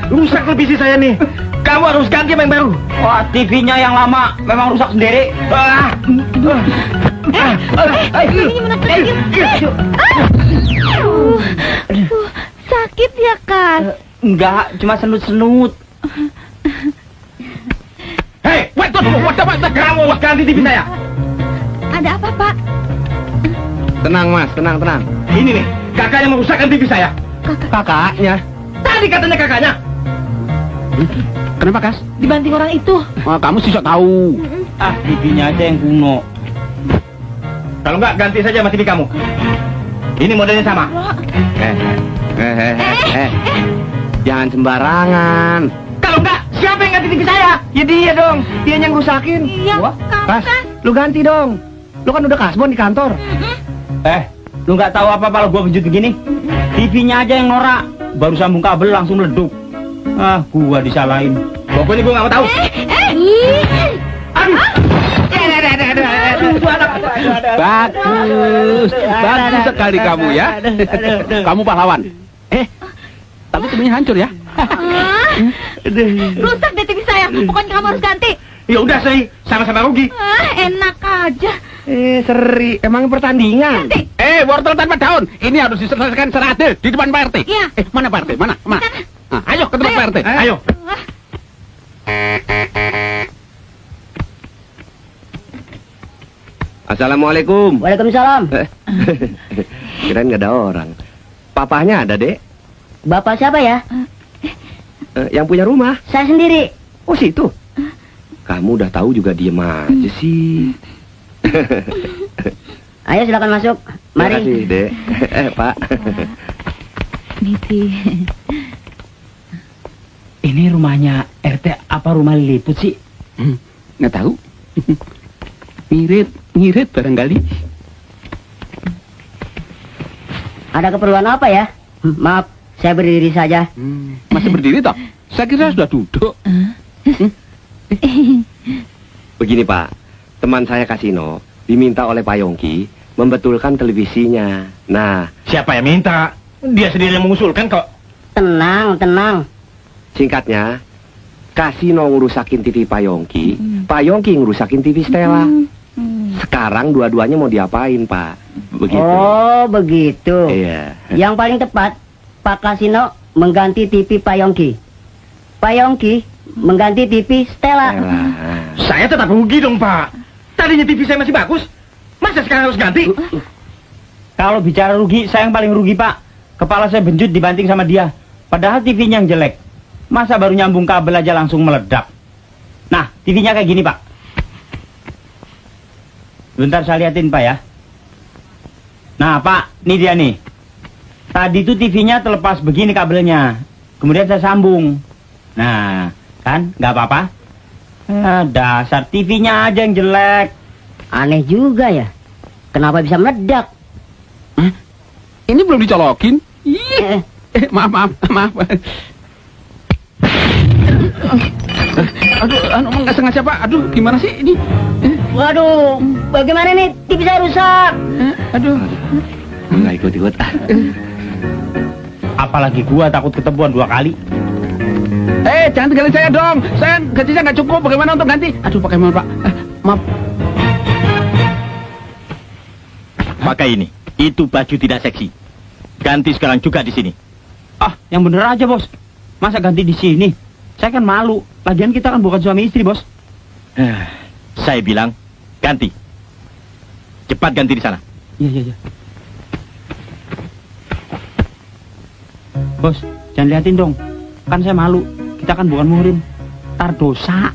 Rusak televisi saya nih. Kamu harus ganti yang baru. Wah, TV-nya yang lama memang rusak sendiri. Sakit ya, Kan? Enggak, cuma senut-senut. Hei, what kamu ganti TV saya. Ada apa, Pak? Tenang mas, tenang. Ini nih, kakaknya merusakkan TV saya. Kakaknya? Tadi katanya kakaknya. Kenapa, Kas? Dibanting orang itu. Oh, kamu sih sok tahu. TV-nya aja yang kuno. Kalau enggak ganti saja sama TV kamu. Ini modelnya sama. Jangan sembarangan. Kalau enggak, siapa yang ganti TV saya? Ya dia dong. Dia yang rusakin. Iya, Kas, lu ganti dong. Lu kan udah kasbon di kantor. Lu nggak tahu apa-apa lo gua benjut begini? TV-nya aja yang norak. Baru sambung kabel langsung meleduk. Gua disalahin. Pokoknya gua nggak mau tahu. Bagus sekali kamu ya. Kamu pahlawan. Tapi TV-nya hancur ya. Rusak deh TV saya. Pokoknya kamu harus ganti. Ya udah sih, sama-sama rugi. Enak aja. Seri, emang pertandingan. Wortel tanpa daun. Ini harus diselesaikan secara adil di depan Pak RT. Iya. Mana Pak RT? Mana? Ayo ke tempat Pak RT. Ayo. Assalamualaikum. Waalaikumsalam. Kirain nggak ada orang. Papahnya ada, Dek. Bapak siapa ya? Yang punya rumah. Saya sendiri. Oh, situ. Kamu udah tahu juga diem aja sih. Ayo silakan masuk. Mari. Terima kasih, Dek. Pak. Niti. Ini rumahnya RT apa rumah Liliput sih? Nggak tahu. Ngirit barangkali. Ada keperluan apa ya? Maaf, saya berdiri saja. Masih berdiri toh? Saya kira sudah duduk. Begini, Pak. Teman saya Kasino diminta oleh Pak Yongki membetulkan televisinya. Nah, Siapa yang minta? Dia sendiri yang mengusulkan kok. Tenang. singkatnya, Kasino ngerusakin TV Pak Yongki, Pak Yongki ngerusakin TV Stella. Sekarang dua-duanya mau diapain, Pak? Begitu. Oh, begitu. Iya. Yang paling tepat, Pak Kasino mengganti TV Pak Yongki. Pak Yongki mengganti TV Stella. Saya tetap rugi dong, Pak. Tadinya TV saya masih bagus. Masa sekarang harus ganti? Kalau bicara rugi, saya yang paling rugi, Pak. Kepala saya benjut dibanting sama dia. Padahal TV-nya yang jelek. Masa baru nyambung kabel aja langsung meledak. Nah, TV-nya kayak gini, Pak. Bentar saya liatin, Pak ya. Nah, Pak, ini dia nih. Tadi tuh TV-nya terlepas begini kabelnya. Kemudian saya sambung. Nah, kan nggak apa-apa. Dasar TV-nya aja yang jelek. Aneh juga ya. Kenapa bisa meledak? Ini belum dicolokin. Maaf. Aduh, nggak sengaja Pak. Aduh, gimana sih ini? Waduh, bagaimana nih TV saya rusak? Aduh. Nggak ikut-ikut. Apalagi gua takut ketemuan 2 kali. Jangan tinggalin saya dong. Saya gajinya nggak cukup. Bagaimana untuk ganti? Aduh, bagaimana Pak? Maaf. Pakai ini. Itu baju tidak seksi. Ganti sekarang juga di sini. Yang bener aja, Bos. Masa ganti di sini? Saya kan malu. Lagian kita kan bukan suami istri, Bos. Saya bilang ganti. Cepat ganti di sana. Iya. Bos, jangan liatin dong. Kan saya malu. Kita kan bukan muhrim. Tar dosa.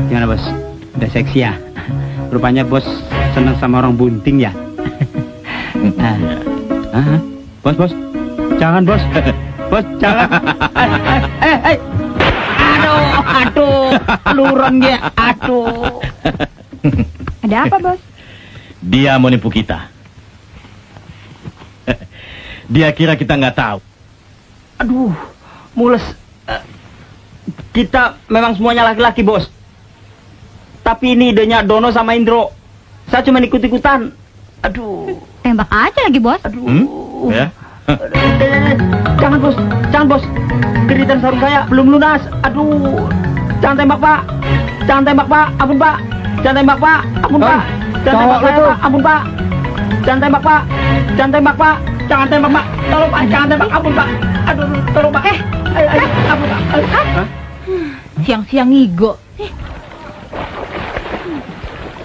Gimana, Bos? Udah seksi ya? Rupanya Bos senang sama orang bunting ya? Bos. Jangan, Bos. Bos, jangan. Aduh, luron dia. Aduh. Ada apa, Bos? Dia mau nipu kita. Dia kira kita nggak tahu. Aduh, mules. Kita memang semuanya laki-laki, Bos. Tapi ini idenya Dono sama Indro. Saya cuma ikut-ikutan. Aduh. Tembak aja lagi, Bos. Aduh. Ya? Jangan, Bos. Jangan, Bos. Keritan sarung saya belum lunas. Aduh. Jangan tembak, Pak. Jangan tembak, Pak. Ampun, Pak. Jangan tembak, Pak. Ampun, Pak. Jangan tembak saya, Pak. Ampun, Pak. Jangan tembak, Pak. Jangan tembak, Pak. Jangan tembak, Pak. Tolong, Pak. Jangan tembak. Ampun, Pak. Aduh, tolong, Pak. Ayo, ampun, Pak. Siang-siang ngigo.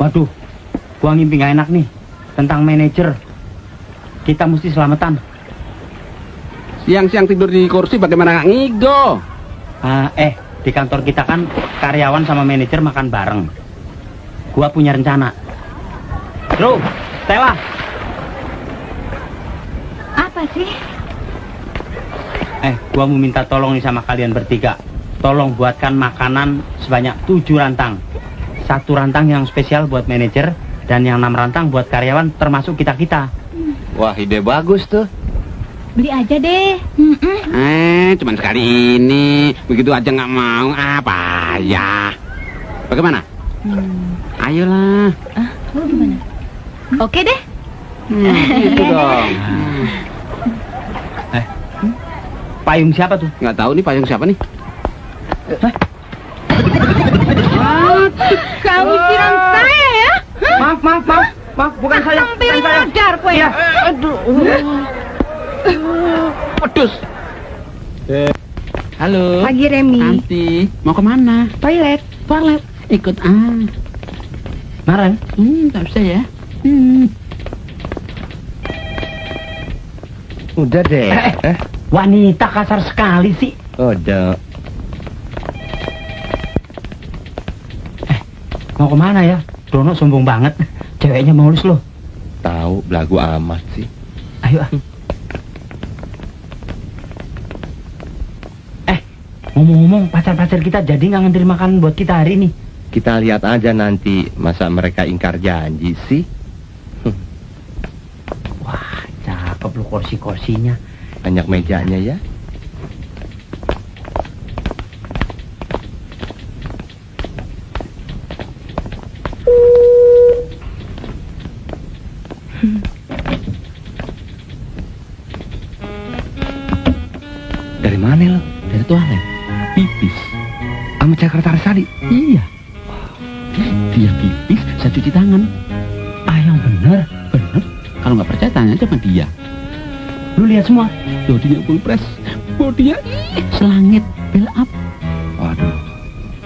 Waduh, gua ngimpi gak enak nih tentang manajer. Kita mesti selamatan. Siang-siang tidur di kursi bagaimana nggak ngigo? Di kantor kita kan karyawan sama manajer makan bareng. Gua punya rencana. Bro, Stella. Apa sih? Gua mau minta tolong nih sama kalian bertiga. Tolong buatkan makanan sebanyak 7 rantang. 1 rantang yang spesial buat manajer dan yang 6 rantang buat karyawan termasuk kita-kita. Wah, ide bagus tuh. Beli aja deh. Cuman sekali ini. Begitu aja nggak mau. Apa ya? Bagaimana? Ayolah. Lu gimana? Oke deh. Gitu dong. Payung siapa tuh? Nggak tahu nih payung siapa nih? Kamu siram saya ya? Maaf, bukan saya. Tampil modar kue. Iya. Pedus. Halo. Pagi Remi. Nanti mau kemana? Toilet. Toilet. Ikut Marah? Tak bisa ya. Udah deh. Wanita kasar sekali sih. Udah. Mau kemana ya? Dono sombong banget. Ceweknya mulus loh. Tahu belagu amat sih. Ayo. Ngomong-ngomong, pacar-pacar kita jadi nggak nganterin makanan buat kita hari ini? Kita lihat aja nanti. Masa mereka ingkar janji sih? Wah, cakep lu kursi-kursinya. Banyak mejanya ya. Dari mana lo? Dari toilet. Pipis. Sama sekretaris tadi? Iya. Dia pipis, saya cuci tangan. Yang bener. Bener? Kalau nggak percaya tanya aja sama dia. Lu lihat semua? Bodinya full press. Bodinya selangit. Fill up. Waduh.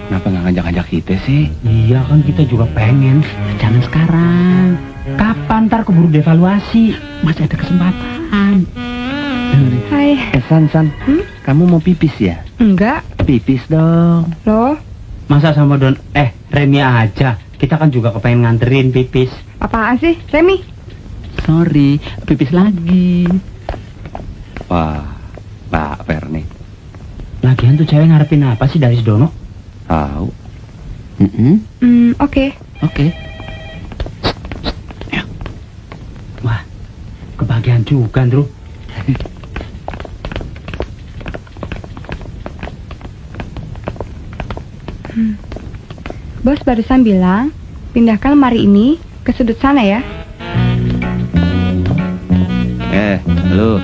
Kenapa nggak ngajak-ngajak kita sih? Iya kan kita juga pengen. Jangan sekarang. Kapan ntar keburu devaluasi? Masih ada kesempatan. Hai. San, kamu mau pipis ya? Enggak. Pipis dong. Loh, Masa sama Remi aja. Kita kan juga kepengen nganterin pipis. apaan sih, Remi? Sorry, pipis lagi. Wah, Pak Perni. Lagian tuh cewek ngarepin apa sih dari si Dono? Tahu. Oke. Oke. Wah, kebahagiaan juga, Andrew. Bos barusan bilang, pindahkan lemari ini ke sudut sana ya. Lu,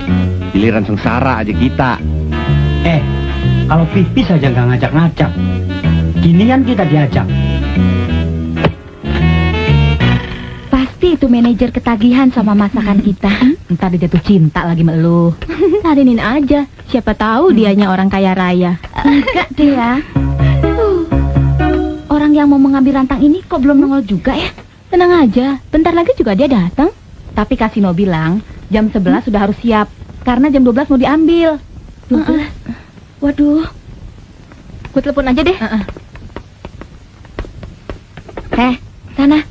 giliran sengsara aja kita. Kalau pipis aja nggak ngajak-ngajak. Ginian kita diajak. Pasti itu manajer ketagihan sama masakan kita. Ntar dia jatuh cinta lagi sama lu. Ladenin aja. Siapa tahu dianya orang kaya raya. Enggak deh ya. Orang yang mau mengambil rantang ini kok belum nongol juga ya? Tenang aja, bentar lagi juga dia datang. Tapi Kasino bilang jam 11 sudah harus siap. Karena jam 12 mau diambil. 12. Waduh. Gue telepon aja deh. Sana.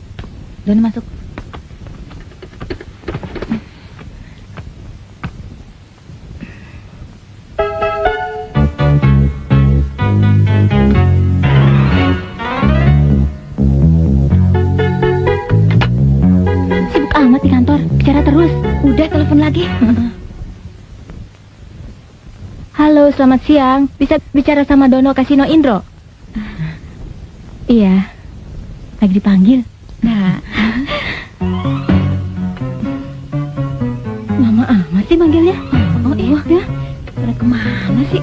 Don masuk. bagus. Udah telepon lagi. Halo, selamat siang. Bisa bicara sama Dono Kasino Indro? Iya. Lagi dipanggil. Nah. Lama amat sih manggilnya. Oh iya. Ya. Pada kemana sih?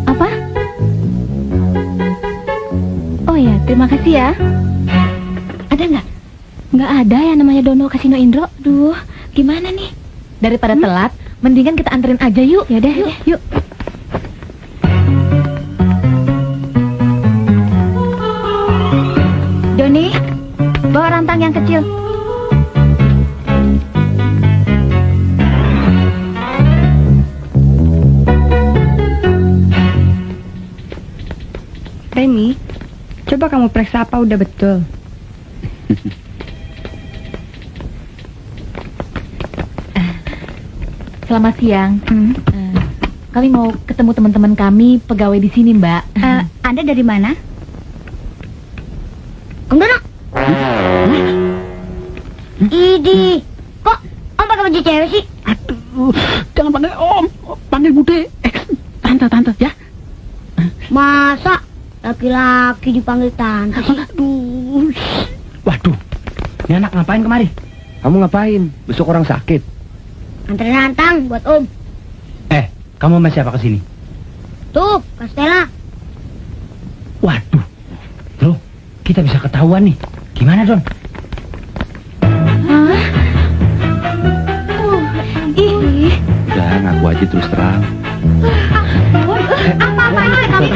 Apa? Oh ya, terima kasih ya. Ada nggak? Nggak ada ya namanya Dono Kasino Indro. Duh, gimana nih? Daripada telat, mendingan kita anterin aja yuk. Ya deh, yuk. Doni, bawa rantang yang kecil. Remi, coba kamu periksa apa udah betul. Selamat siang. Kami mau ketemu teman-teman kami pegawai di sini, Mbak. Anda dari mana? Om Dono. Idi, kok Om pakai baju cewek sih? Aduh, jangan panggil Om, panggil Bude. Tante ya. Masa laki-laki dipanggil tante sih? Aduh. Waduh, ini anak ngapain kemari? Kamu ngapain? Besok orang sakit. Anterin rantang buat Om. Kamu sama siapa kesini? Tuh, Kastela. Waduh, loh, kita bisa ketahuan nih. Gimana, Don? Udah, ngaku aja terus terang. Apa-apaan sih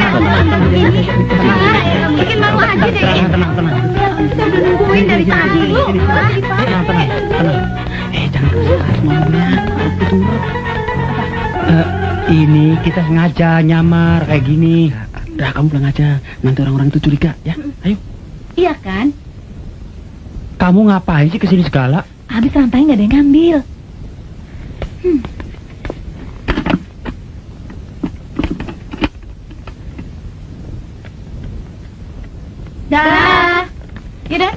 kami ini? Bikin malu aja deh. Tenang. Kita udah nungguin dari tadi. Tenang. Jangan keras ngomongnya. Ini kita sengaja nyamar kayak gini. Udah, kamu pulang aja. Nanti orang-orang itu curiga, ya. Ayo. Iya kan? Kamu ngapain sih kesini segala? Habis rantangnya nggak ada yang ngambil. Dah. Yaudah.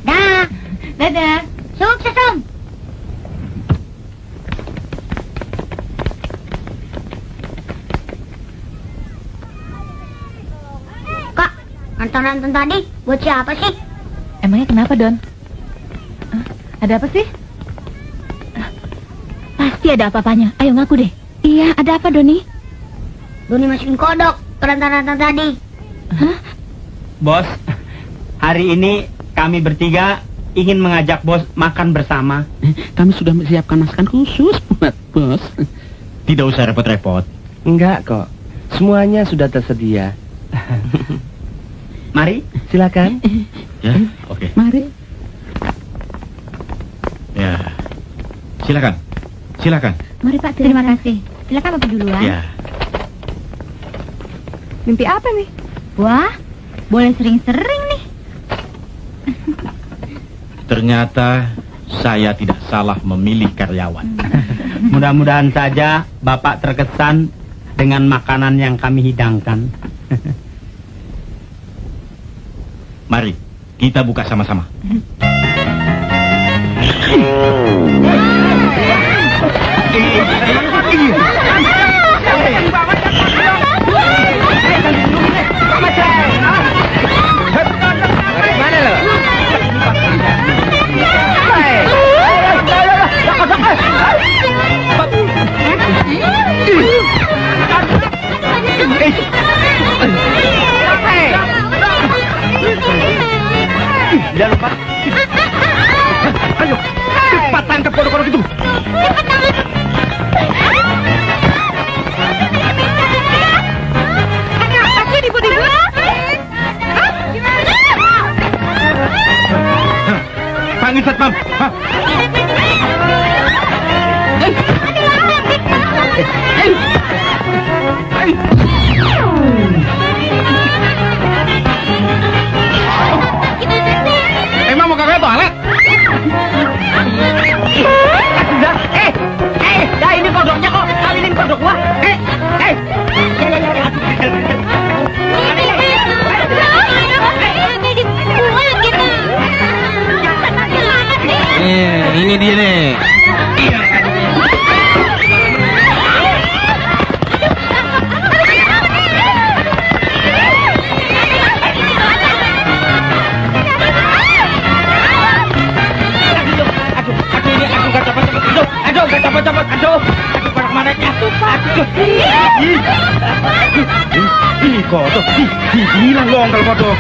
Dah, Dadah. sukses Om. Kak, rantang-rantang tadi buat siapa sih? Emangnya kenapa, Don? Ada apa sih? Pasti ada apa-apanya. Ayo ngaku deh. Iya, ada apa, Doni? Doni masukin kodok ke rantang-rantang tadi. Bos, hari ini kami bertiga ingin mengajak bos makan bersama. Kami sudah menyiapkan masakan khusus buat bos. Tidak usah repot-repot. Enggak kok. Semuanya sudah tersedia. Mari. Silakan. Ya, oke. Mari. Ya, silakan. Mari Pak, terima kasih. Silakan Bapak duluan. Ya. Mimpi apa nih? Wah, boleh sering-sering nih. Ternyata saya tidak salah memilih karyawan. Mudah-mudahan saja Bapak terkesan dengan makanan yang kami hidangkan. Mari, kita buka sama-sama. Mana lo? Jangan lupa. Ayo, cepat tangkap kodok-kodok itu. Ada apa sih di budi gue? Panggil satpam. Emang mau kagak toilet? Dah ini kodoknya kok. Kawinin kodok gua. Aduh, mana jatuh, Pak. Ih, kodok. Hilang dong kalau kodok.